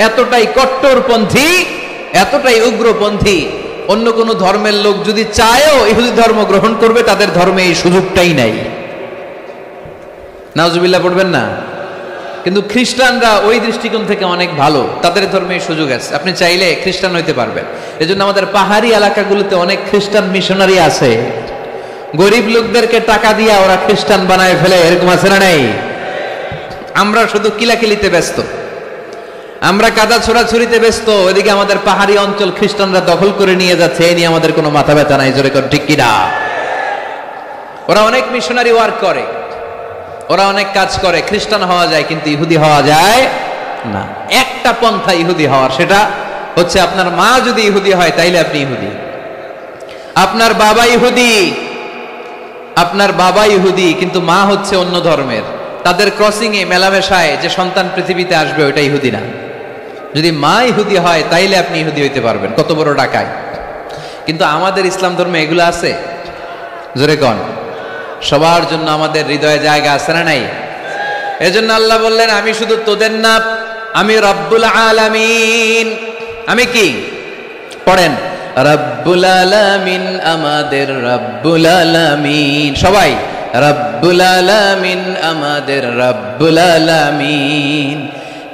এতটাই কট্টরপন্থী, এতটাই উগ্রপন্থী, অন্য কোনো ধর্মের লোক যদি চায়ও ইহুদি ধর্ম গ্রহণ করবে, তাদের ধর্মে এই সুযোগটাই নাই। নাউজুবিল্লাহ পড়বেন না? কিন্তু খ্রিস্টানরা ওই দৃষ্টিকোণ থেকে অনেক ভালো, তাদের ধর্মে এই সুযোগ আছে, আপনি চাইলে খ্রিস্টান হইতে পারবেন। এজন্য আমাদের পাহাড়ি এলাকাগুলোতে অনেক খ্রিস্টান মিশনারি আছে, গরিব লোকদেরকে টাকা দিয়ে ওরা খ্রিস্টান বানায় ফেলে, এরকম আছে না নাই? আমরা শুধু কিলাকিলিতে ব্যস্ত, আমরা কাদা ছোড়াছুরিতে ব্যস্ত, ওইদিকে আমাদের পাহাড়ি অঞ্চল খ্রিস্টানরা দখল করে নিয়ে যাচ্ছে, এই নিয়ে আমাদের কোনো মাথা ব্যথা নাই। জোরে কর ঠিক কিনা? ওরা অনেক মিশনারি ওয়ার্ক করে, ওরা অনেক কাজ করে, খ্রিস্টান হওয়া যায় কিন্তু ইহুদি হওয়া যায় না। একটা পন্থা ইহুদি হওয়ার, সেটা হচ্ছে আপনার মা যদি ইহুদি হয় তাইলে আপনি ইহুদি, আপনার বাবা ইহুদি, আপনার বাবা ইহুদি কিন্তু মা হচ্ছে অন্য ধর্মের, তাদের ক্রসিং এ মেলামেশায় যে সন্তান পৃথিবীতে আসবে ওইটা ইহুদি না। যদি মা ইহুদি হয় তাইলে আপনি ইহুদি হইতে পারবেন। কত বড় ডাকায়! কিন্তু আমাদের ইসলাম ধর্মে এগুলো আছে? জোরে কন। সবার জন্য আমাদের হৃদয়ে জায়গা আছে না নাই? এজন্য আল্লাহ বললেন আমি শুধু তোদের না, আমি রব্বুল আলামিন। আমি কি? পড়েন, রব্বুল আলামিন, আমাদের রব্বুল আলামিন। সবাই রব্বুল আলামিন, আমাদের রব্বুল আলামিন।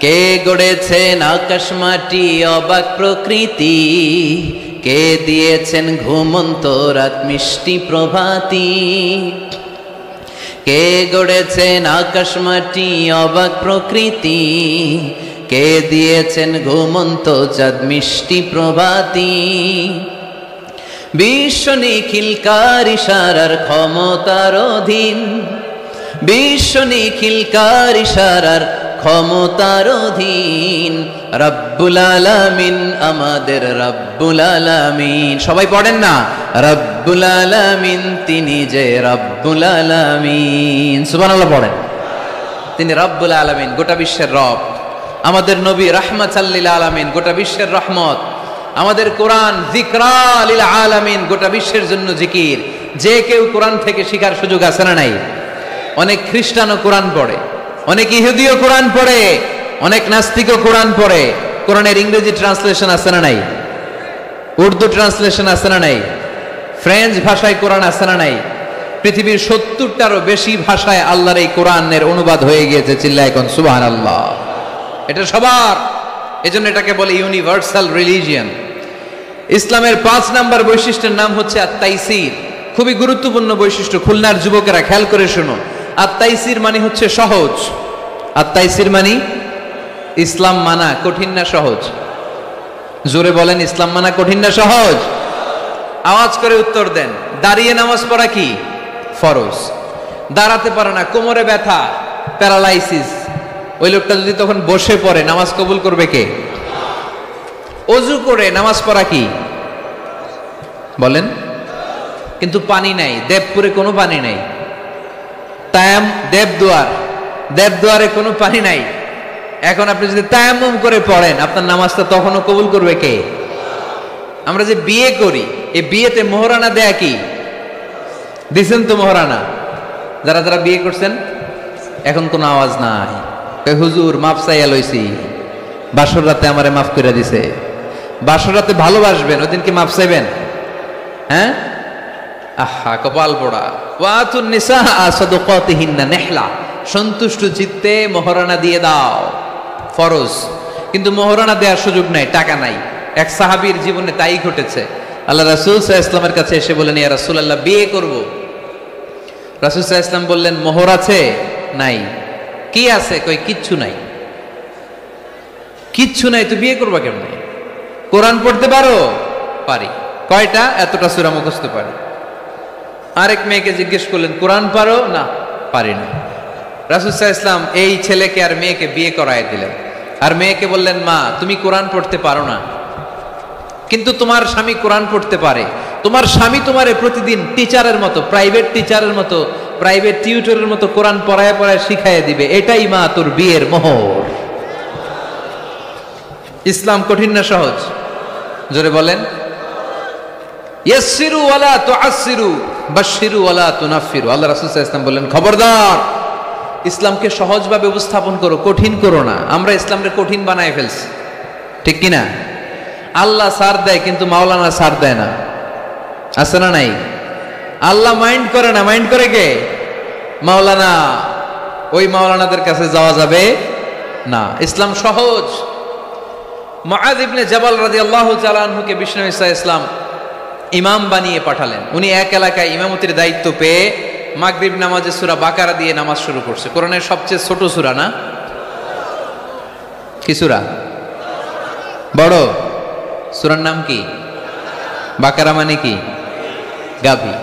কে গড়েছেন আকাশ মাটি অবাক প্রকৃতি, কে দিয়েছেন ঘুমন্ত রাত মিষ্টি প্রভাতী। কে গড়েছেন আকাশ মাটি অবাক প্রকৃতি, কে দিয়েছেন ঘুমন্ত চাঁদ মিষ্টি প্রভাতী। বিশ্ব নিখিলকার ইশারার ক্ষমতার অধীন, বিশ্ব নিখিলকার ইশারার ক্ষমতার অধীন, রব্বুল আলামিন, আমাদের রব্বুল আলামিন। সবাই পড়েন না, রব্বুল আলামিন, তিনি যে রব্বুল আলামিন। সুবহানাল্লাহ পড়েন। তিনি রব্বুল আলামিন, গোটা বিশ্বের রব। আমাদের নবী রাহমাতাল লিল আলামিন, গোটা বিশ্বের রহমত। আমাদের কোরআন যিকরা লিল আলামিন, গোটা বিশ্বের জন্য জিকির। যে কেউ কোরআন থেকে শিখার সুযোগ আছে না নাই? অনেক খ্রিস্টানও কোরআন পড়ে, অনেক ইহুদিও কোরআন পড়ে, অনেক নাস্তিকও কোরআন পড়ে। কোরআনের ইংরেজি ট্রান্সলেশন আছে না নাই? উর্দু ট্রান্সলেশন আছে না নাই? ফ্রেঞ্চ ভাষায় কোরআন আছে না নাই? পৃথিবীর 70টারও বেশি ভাষায় আল্লাহর এই কোরআনের অনুবাদ হয়ে গিয়েছে। চিল্লায় এখন সুবহানাল্লাহ। এটা সবার, এজন্য এটাকে বলে ইউনিভার্সাল রিলিজিয়ন। ইসলামের 5 নাম্বার বৈশিষ্ট্যের নাম হচ্ছে আত-তাইসির। খুবই গুরুত্বপূর্ণ বৈশিষ্ট্য, খুলনার যুবকেরা খেয়াল করে শুনো। আত-তাইসির মানে হচ্ছে সহজ। আত-তাইসির মানে ইসলাম মানা কঠিন না সহজ? জোরে বলেন, ইসলাম মানা কঠিন না সহজ? আওয়াজ করে উত্তর দেন। দাঁড়িয়ে নামাজ পড়া কি ফরজ? দাঁড়াতে পারে না, কোমরে ব্যথা, প্যারালাইসিস, ওই লোকটা যদি তখন বসে পড়ে নামাজ কবুল করবে কে? অজু করে নামাজ পড়া কি বলেন? কিন্তু পানি নাই, দেবপুরে কোনো পানি নাই। দেবদুয়ারে কোনো পানি নাই। এখন আপনি যদি তায়াম্মুম করে পড়েন আপনার নামাজটা তখনও কবুল করবে কে? আমরা যে বিয়ে করি, এই বিয়েতে মোহরানা দেয়া কি? দিছেন তো মোহরানা? যারা যারা বিয়ে করছেন এখন কোনো আওয়াজ নাই। হুজুর মাফ চাইয়া লইছি, বাসর রাতে আমারে মাফ করে দিছে। বাসর রাতে ভালোবাসবেন, ওই দিন কি মাফ চাইবেন? হ্যাঁ, আহা কপাল পোড়া। ওয়াতুন নিসা সাদকাতিহিন্না নিহলা, সন্তুষ্ট চিত্তে মোহরানা দিয়ে দাও, ফরজ। কিন্তু মোহরানা দেওয়ার সুযোগ নাই, টাকা নাই। এক সাহাবীর জীবনে তাই ঘটেছে। আল্লাহ রাসূল সাল্লাল্লাহু আলাইহি ওয়াসাল্লামের কাছে এসে বললেন, ইয়া রাসূলুল্লাহ, বিয়ে করব। রাসূল সাল্লাল্লাহু আলাইহি ওয়াসাল্লাম বললেন, মোহর আছে? নাই। কি আছে? কই কিচ্ছু নাই। কিচ্ছু নাই তো বিয়ে করবা কেমনে? কোরআন পড়তে পারো? পারি। কয়টা? এতটা সূরা মুখস্থ পারি। আরেক মেয়েকে জিজ্ঞেস করলেন, কোরআন পারো? না, পারি না। রাসূল সাল্লাল্লাহু আলাইহি ওয়াসাল্লাম এই ছেলেকে আর মেয়েকে বিয়ে করায় দিলেন। আর মেয়েকে বললেন, মা তুমি কোরআন পড়তে পারো না, কিন্তু তোমার স্বামী কোরআন পড়তে পারে। তোমার স্বামী তোমারে প্রতিদিন টিচারের মতো, প্রাইভেট টিচারের মতো, প্রাইভেট টিউটরের মতো কোরআন পড়ায় পড়ায় শিখাইয়ে দিবে। এটাই মা তোর বিয়ের মোহর। ইসলাম কঠিন না সহজ? জোরে বলেন। ইয়াসসিরু ওয়ালা তুআসসিরু বাশশিরু ওয়ালা তুনাফফিরু। আল্লাহ রাসূল সাল্লাল্লাহু আলাইহি ওয়াসাল্লাম বললেন, খবরদার, ইসলামকে সহজভাবে উপস্থাপন করো, কঠিন করো না। আমরা ইসলামকে কঠিন বানায় ফেলছি, ঠিক কিনা? আল্লাহ সার দেয় কিন্তু মাওলানা সার দেয় না, আছে না নাই? আল্লাহ মাইন্ড করে না, মাইন্ড করে কে? মাওলানা। ওই মাওলানাদের কাছে যাওয়া যাবে না। ইসলাম সহজ। মুআয ইবনে জাবাল রাদিয়াল্লাহু তাআলা আনহুকে বিশ্বনবী সাল্লাল্লাহু আলাইহি ওয়াসাল্লাম ইমাম বানিয়ে পাঠালেন। উনি এক এলাকায় ইমামতির দায়িত্ব পেয়ে মাগরিব নামাজে সূরা বাকারা দিয়ে নামাজ শুরু করছে। কোরআনের সবচেয়ে ছোট সূরা না? কি সূরা? বড় সূরার নাম কি? বাকারা মানে কি? গাভী।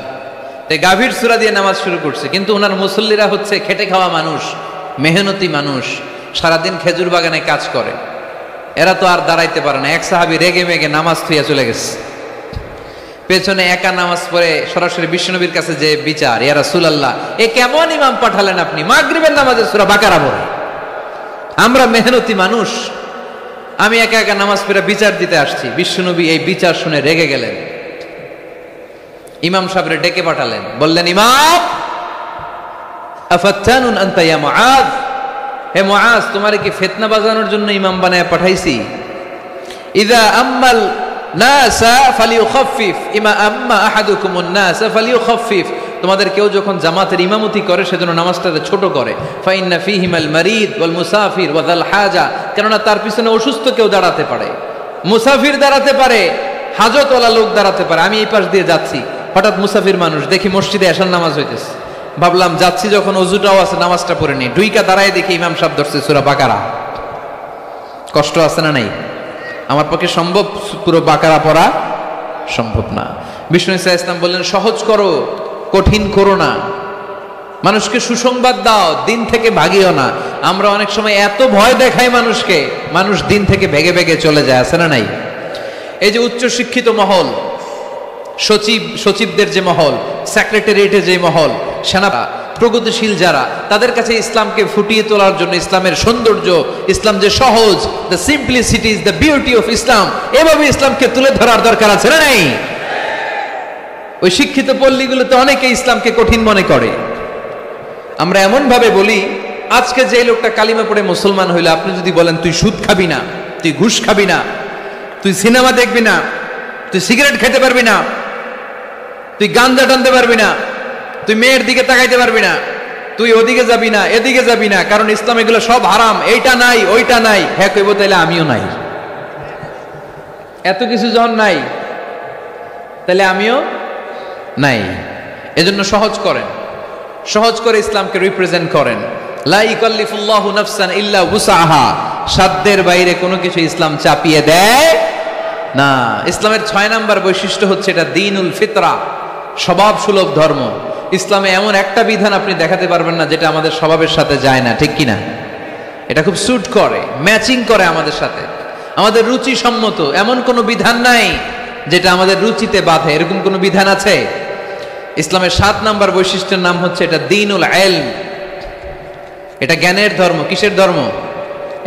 তাই গাভীর সূরা দিয়ে নামাজ শুরু করছে। কিন্তু ওনার মুসল্লিরা হচ্ছে খেটে খাওয়া মানুষ, মেহনতি মানুষ, সারাদিন খেজুর বাগানে কাজ করে। এরা তো আর দাঁড়াইতে পারে না। এক সাহাবী রেগে মেগে নামাজ থুইয়া চলে গেছে। পেছনে একা নামাজ পড়ে সরাসরি বিশ্বনবীর কাছে যে বিচার, ইয়া রাসূলুল্লাহ, এ কেমন ইমাম পাঠালেন আপনি? মাগরিবের নামাজে সূরা বাকারা পড়ে। আমরা মেহনতি মানুষ, আমি একা একা নামাজ পড়ে বিচার দিতে আসছি। বিশ্বনবী এই বিচার শুনে রেগে গেলেন। ইমাম সাহেবরে ডেকে পাঠালেন, বললেন, ইমাম, আফাত্তানুন আনতা ইয়া মুআয, হে মুআয, তোমারে কি ফিতনা বাজানোর জন্য ইমাম বানায় পাঠাইছি? ইযা আম্মাল নাসা ফালিউখাফফিফ ইমা আম্মা আহাদুকুমুন নাসা ফালিউখাফফিফ। তোমাদের কেউ যখন জামাতের ইমামতি করে সেজন্য নামাজটাকে ছোট করে। ফাইন্না ফীহিমাল মারিদ ওয়াল মুসাফির ওয়া যাল হাজা, কেননা তার পিছনে অসুস্থ কেউ দাঁড়াতে পারে, মুসাফির দাঁড়াতে পারে, হাজতওয়ালা লোক দাঁড়াতে পারে। আমি এই পাশ দিয়ে যাচ্ছি, হঠাৎ মুসাফির মানুষ দেখি মসজিদে এশার নামাজ হইতেছে। ভাবলাম যাচ্ছি যখন অজুটাও আছে, নামাজটা পড়ে নি। দুইকা দাঁড়ায় দেখি ইমাম সাহেব ধরছে সূরা বাকারা। কষ্ট আছে না নাই? আমার পক্ষে সম্ভব পুরো বাকারা পড়া সম্ভব না। বিষ্ণু সাল্লাল্লাহু আলাইহি ওয়াসাল্লাম বললেন, সহজ করো, কঠিন করো না। মানুষকে সুসংবাদ দাও, দিন থেকে ভাগিও না। আমরা অনেক সময় এত ভয় দেখাই মানুষকে, মানুষ দিন থেকে ভেগে ভেগে চলে যায়, আছে না নাই? এই যে উচ্চ শিক্ষিত মহল, সচিবদের যে মহল, সেক্রেটারিয়েটের যে মহল, সেনা প্রগতিশীল যারা, তাদের কাছে ইসলামকে ফুটিয়ে তোলার জন্য, ইসলামের সৌন্দর্য, ইসলাম যে সহজ, the simplicity is the beauty of Islam, এভাবে ইসলামকে তুলে ধরার দরকার আছে না নাই? ওই শিক্ষিত পল্লীগুলোতে অনেকে ইসলামকে কঠিন মনে করে। আমরা এমন ভাবে বলি, আজকে যে লোকটা কালিমা পড়ে মুসলমান হইলো, আপনি যদি বলেন তুই সুদ খাবি না, তুই ঘুষ খাবি না, তুই সিনেমা দেখবি না, তুই সিগারেট খেতে পারবি না, তুই গাঞ্জা টানতে পারবি না, তুই মেয়ের দিকে তাকাইতে পারবি না, তুই ওদিকে যাবি না, এদিকে যাবি না, কারণ ইসলাম এগুলো সব হারাম, এইটা নাই ওইটা নাই। হ্যাঁ কইব, তাইলে আমিও নাই। এত কিছু যখন নাই, তাহলে আমিও নাই। এজন্য সহজ করেন, সহজ করে ইসলামকে রিপ্রেজেন্ট করেন। লা ইকাল্লিফুল্লাহু নাফসান ইল্লা উসাহা, সাধ্যের বাইরে কোনো কিছু ইসলাম চাপিয়ে দেয় না। ইসলামের 6 নাম্বার বৈশিষ্ট্য হচ্ছে এটা দ্বীনুল ফিতরা, স্বভাব সুলভ ধর্ম। ইসলামে এমন একটা বিধান আপনি দেখাতে পারবেন না যেটা আমাদের স্বভাবের সাথে যায় না, ঠিক কিনা? এটা খুব স্যুট করে, ম্যাচিং করে আমাদের সাথে, আমাদের রুচি সম্মত। এমন কোনো বিধান নাই যেটা আমাদের রুচিতে বাধে, এরকম কোনো বিধান আছে? ইসলামের 7 নাম্বার বৈশিষ্ট্যের নাম হচ্ছে এটা দ্বীনুল ইলম, এটা জ্ঞানের ধর্ম। কিসের ধর্ম?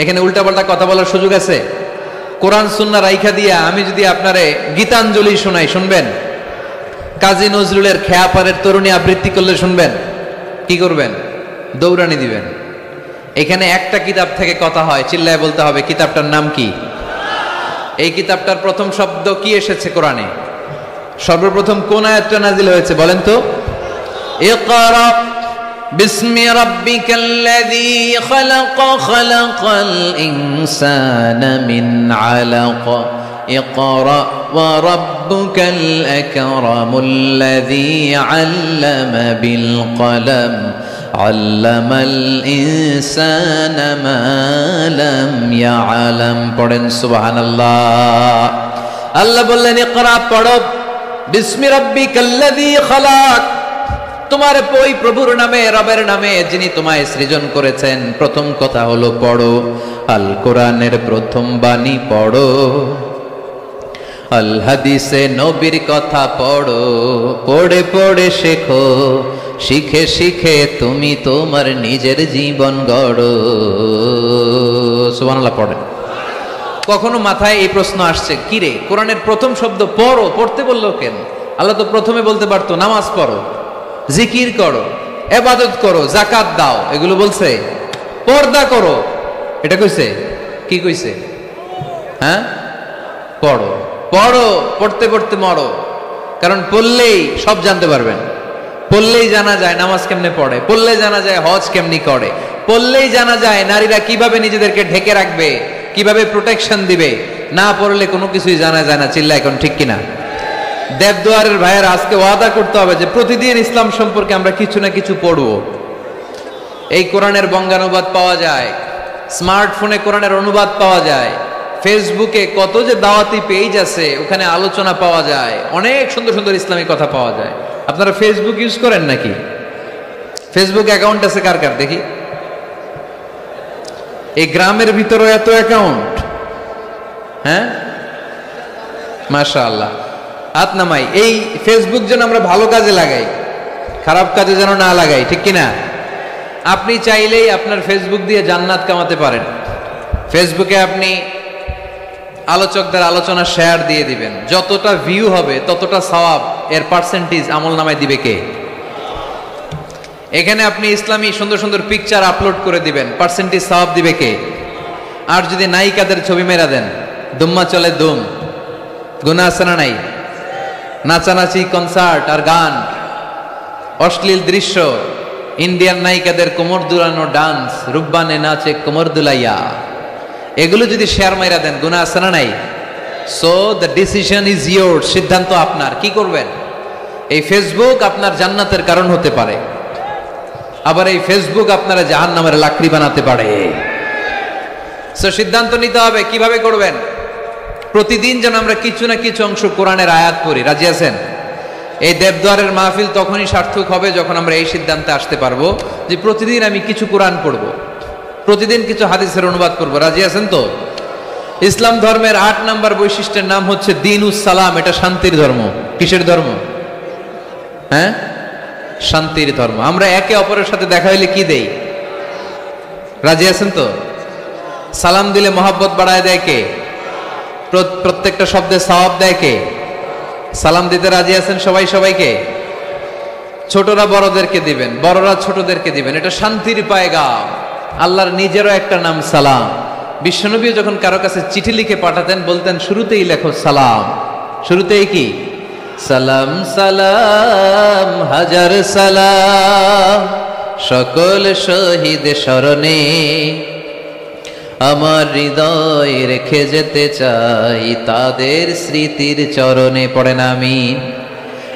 এখানে উল্টাপাল্টা কথা বলার সুযোগ আছে? কোরআন সুন্নাহ রাইখা দিয়া আমি যদি আপনারে গীতাঞ্জলি শোনাই, শুনবেন? কাজী নজরুলের খেয়াপাড়ের তরুণী আবৃত্তি করলে শুনবেন? কি করবেন? দৌড়ানি দিবেন। এখানে একটা কিতাব থেকে কথা হয়, চিল্লায় বলতে হবে কিতাবটার নাম কি। এই কিতাবটার প্রথম শব্দ কি এসেছে কোরআনে? সর্বপ্রথম কোন আয়াতটা নাজিল হয়েছে বলেন তো? ইকরা বিসমি রাব্বিকাল্লাযী খালাক খালাকাল ইনসানা মিন আলাক ইকরা ওয়া রাব্বুকাল আকরামুল্লাযী আল্লামা বিল কলম আল্লামাল ইনসানা মা লাম ইয়ালাম। পড়েন সুবহানাল্লাহ। আল্লাহ বললেন ইকরা, পড়ো, বিসমি রাব্বিকাল্লাযী খালাক, তোমার ওই প্রভুর নামে, রবের নামে যিনি তোমায় সৃজন করেছেন। প্রথম কথা হলো পড়ো, আল কোরআনের প্রথম বাণী পড়ো, আল হাদিসে নবীর কথা পড়ো, পড়ে পড়ে শেখো, শিখে শিখে তুমি তোমার নিজের জীবন গড়ো। সুবহানাল্লাহ পড়েন। কখনো মাথায় এই প্রশ্ন আসছে, কিরে কোরআনের প্রথম শব্দ পড়ো, পড়তে বললো কেন? আল্লাহ তো প্রথমে বলতে পারতো নামাজ পড়ো, জিকির করো, ইবাদত করো, যাকাত দাও, এগুলো বলছে? পর্দা করো, এটা কইছে? কি কইছে? হ্যাঁ, পড়ো পড়ো, পড়তে পড়তে মরো। কারণ পড়লেই সব জানতে পারবেন, পড়লেই জানা যায় নামাজ কেমনে পড়ে, পড়লেই জানা যায় হজ কেমনি করে, পড়লেই জানা যায় নারীরা কিভাবে নিজেদেরকে ঢেকে রাখবে, কিভাবে প্রোটেকশন দিবে। না পড়লে কোনো কিছুই জানা যায় না। চিল্লা এখন ঠিক কিনা? দেবদুয়ারের ভাইয়ের আজকে ওয়াদা করতে হবে যে প্রতিদিন ইসলাম সম্পর্কে আমরা কিছু না কিছু পড়ব। এই কোরআনের বঙ্গানুবাদ পাওয়া যায়, স্মার্টফোনে কোরআনের অনুবাদ পাওয়া যায়, ফেসবুকে কত যে দাওয়াতি পেজ আছে, ওখানে আলোচনা পাওয়া যায়, অনেক সুন্দর সুন্দর ইসলামিক কথা পাওয়া যায়। আপনারা ফেসবুক ইউজ করেন নাকি? ফেসবুক অ্যাকাউন্ট আছে কার কার দেখি? এই গ্রামের ভিতরে এত অ্যাকাউন্ট, হ্যাঁ মাশাআল্লাহ, হাত নামাই। এই ফেসবুক যেন আমরা ভালো কাজে লাগাই, খারাপ কাজে যেন না লাগাই, ঠিক কিনা? আপনি চাইলেই আপনার ফেসবুক দিয়ে জান্নাত কামাতে পারেন। ফেসবুকে আপনি আলোচকদের আলোচনা শেয়ার দিয়ে দিবেন, যতটা ভিউ হবে ততটা সওয়াব, এর পার্সেন্টেজ আমল নামায় দিবে কে? এখানে আপনি ইসলামী সুন্দর সুন্দর পিকচার আপলোড করে দিবেন, পার্সেন্টেজ সওয়াব দিবে কে? আর যদি নায়িকাদের ছবি মেরা দেন, দুম্মা চলে দুম, গুনাহ আছে না নাই? নাচানাচি, কনসার্ট আর গান, অশ্লীল দৃশ্য, ইন্ডিয়ান নায়িকাদের কোমর দুলানো ডান্স, রুব্বানে নাচে কোমর দুলাইয়া, এগুলো যদি শেয়ার মাইরা দেন, গুনাহ আছে না নাই? So the decision is your, সিদ্ধান্ত আপনার। কি করবেন? এই ফেসবুক আপনার জান্নাতের কারণ হতে পারে, আবার এই ফেসবুক আপনারা জাহান্নামের লাকড়ি বানাতে পারে। সো সিদ্ধান্ত নিতে হবে কিভাবে করবেন। প্রতিদিন যেন আমরা কিছু না কিছু অংশ কোরআনের আয়াত পড়ি। রাজি আছেন? এই দেবদুয়ারের মাহফিল তখনই সার্থক হবে যখন আমরা এই সিদ্ধান্তে আসতে পারবো যে প্রতিদিন আমি কিছু কোরআন পড়ব, প্রতিদিন কিছু হাদিসের অনুবাদ করব। রাজি আছেন তো? ইসলাম ধর্মের 8 নম্বর বৈশিষ্ট্যের নাম হচ্ছে দিনুস সালাম। এটা শান্তির ধর্ম। কিসের ধর্ম? হ্যাঁ, শান্তির ধর্ম। আমরা একে অপরের সাথে দেখা হইলে কি দেই? রাজি আছেন তো? সালাম দিলে মহব্বত বাড়ায় দেয় কে? প্রত্যেকটা শব্দে সওয়াব দেয় কে? সালাম দিতে রাজি আছেন সবাই সবাইকে? ছোটরা বড়দেরকে দিবেন, বড়রা ছোটদেরকে দিবেন। এটা শান্তির পায়গাম। আল্লাহর নিজেরও একটা নাম সালাম। বিশ্বনবী যখন কারো কাছে চিঠি লিখে পাঠাতেন বলতেন শুরুতেই লেখো সালাম। শুরুতেই কি? সালাম সালাম হাজার সালাম, সকল শহীদ স্মরণে আমার হৃদয় রেখে যেতে চাই তাদের স্মৃতির চরণে। পড়েন আমিন।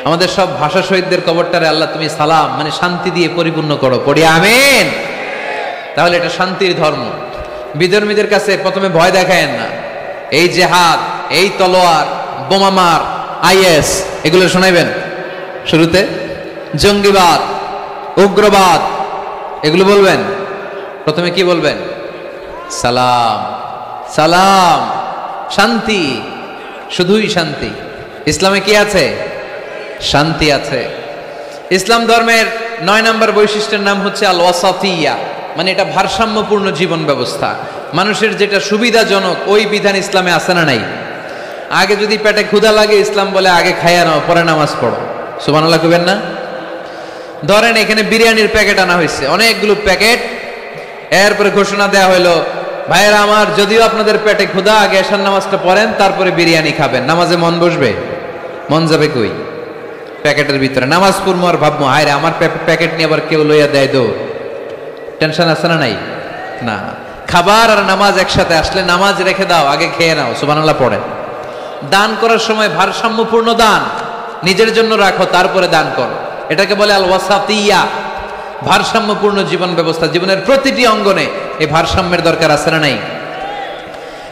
আমাদের সব ভাষা শহীদদের কবরটারে আল্লাহ তুমি সালাম মানে শান্তি দিয়ে পরিপূর্ণ করো। পড়ি আমিন। তাহলে এটা শান্তির ধর্ম। বিধর্মীদের কাছে প্রথমে ভয় দেখায়েন না। এই জেহাদ, এই তলোয়ার, বোমামার, আইএস এগুলো শোনাইবেন শুরুতে। জঙ্গিবাদ, উগ্রবাদ এগুলো বলবেন। প্রথমে কি বলবেন? সালাম সালাম, শান্তি, শুধুই শান্তি। ইসলামে কি আছে? শান্তি আছে। ইসলাম ধর্মের 9 নম্বর বৈশিষ্ট্যের নাম হচ্ছে আল ওয়াসাতিয়া, মানে এটা ভারসাম্যপূর্ণ জীবন ব্যবস্থা। মানুষের যেটা সুবিধাজনক ওই বিধান ইসলামে আছে না নাই? আগে যদি পেটে ক্ষুধা লাগে ইসলাম বলে আগে খাইয়া নাও, পরে নামাজ পড়ো। সুবহানাল্লাহ কইবেন না? ধরেন এখানে বিরিয়ানির প্যাকেট আনা হয়েছে, অনেকগুলো প্যাকেট। এরপরে ঘোষণা দেয়া হলো ভাইয়েরা আমার, যদিও আপনাদের পেটে ক্ষুধা, আগে এশার নামাজটা পড়েন তারপরে বিরিয়ানি খাবেন। নামাজে মন বসবে? মন যাবে কই? প্যাকেটের ভিতরে নামাজ পড়বো আর ভাববো হায় রে আমার প্যাকেট নিয়ে আবার কেউ লইয়া দেয় দো। টেনশন আছে না নাই? না। খাবার আর নামাজ একসাথে আসলে নামাজ রেখে দাও, আগে খেয়ে নাও। সুবহানাল্লাহ পড়েন। দান করার সময় ভারসাম্যপূর্ণ দান, নিজের জন্য রাখো তারপরে দান করো। এটাকে বলে আল ওয়াসাতিয়া, ভারসাম্যপূর্ণ জীবন ব্যবস্থা। জীবনের প্রতিটি অঙ্গনে এই ভারসাম্যের দরকার আছে না নাই?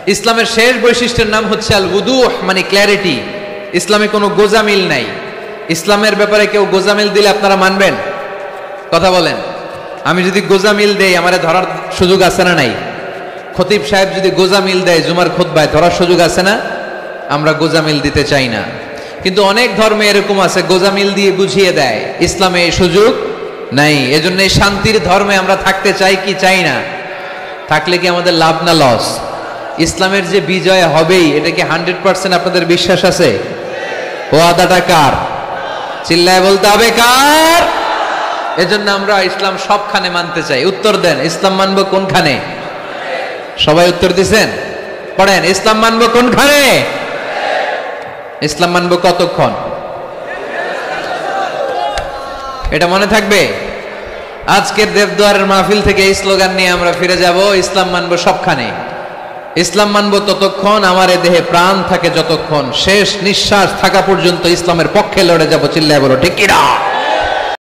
ইসলামের শেষ বৈশিষ্ট্যের নাম হচ্ছে আল উদুহ, মানে ক্ল্যারিটি। ইসলামে কোনো গোজামিল নাই। ইসলামের ব্যাপারে কেউ গোজামিল দিলে আপনারা মানবেন? কথা বলেন। আমি যদি গোজামিল দেই আমারে ধরার সুযোগ আছে না নাই? খতিব সাহেব যদি গোজামিল দেয় জুমার খুতবায়, ধরার সুযোগ আছে না? আমরা গোজামিল দিতে চাই না। কিন্তু অনেক ধর্মে এরকম আছে গোজামিল দিয়ে বুঝিয়ে দেয়, ইসলামে এই সুযোগ নাই। এজন্য এই শান্তির ধর্মে আমরা থাকতে চাই কি চাই না? থাকলে কি আমাদের লাভ না লস? ইসলামের যে বিজয় হবেই, এটা কি 100% আপনাদের বিশ্বাস আছে? ও আদাটা কার? চিল্লায় বলতে হবে কার? এজন্য আমরা ইসলাম সবখানে মানতে চাই। উত্তর দেন, ইসলাম মানবো কোনখানে? সবাই উত্তর দিছেন? পড়েন, ইসলাম মানবো কোনখানে? ইসলাম মানবো কতক্ষণ? এটা মনে থাকবে। আজকের দেবদুয়ারের মাহফিল থেকে এই স্লোগান নিয়ে আমরা ফিরে যাব, ইসলাম মানবো সবখানে। ইসলাম মানবো ততক্ষণ আমার এ দেহে প্রাণ থাকে, যতক্ষণ শেষ নিঃশ্বাস থাকা পর্যন্ত ইসলামের পক্ষে লড়ে যাব। চিল্লায় বলো ঠিক কি না?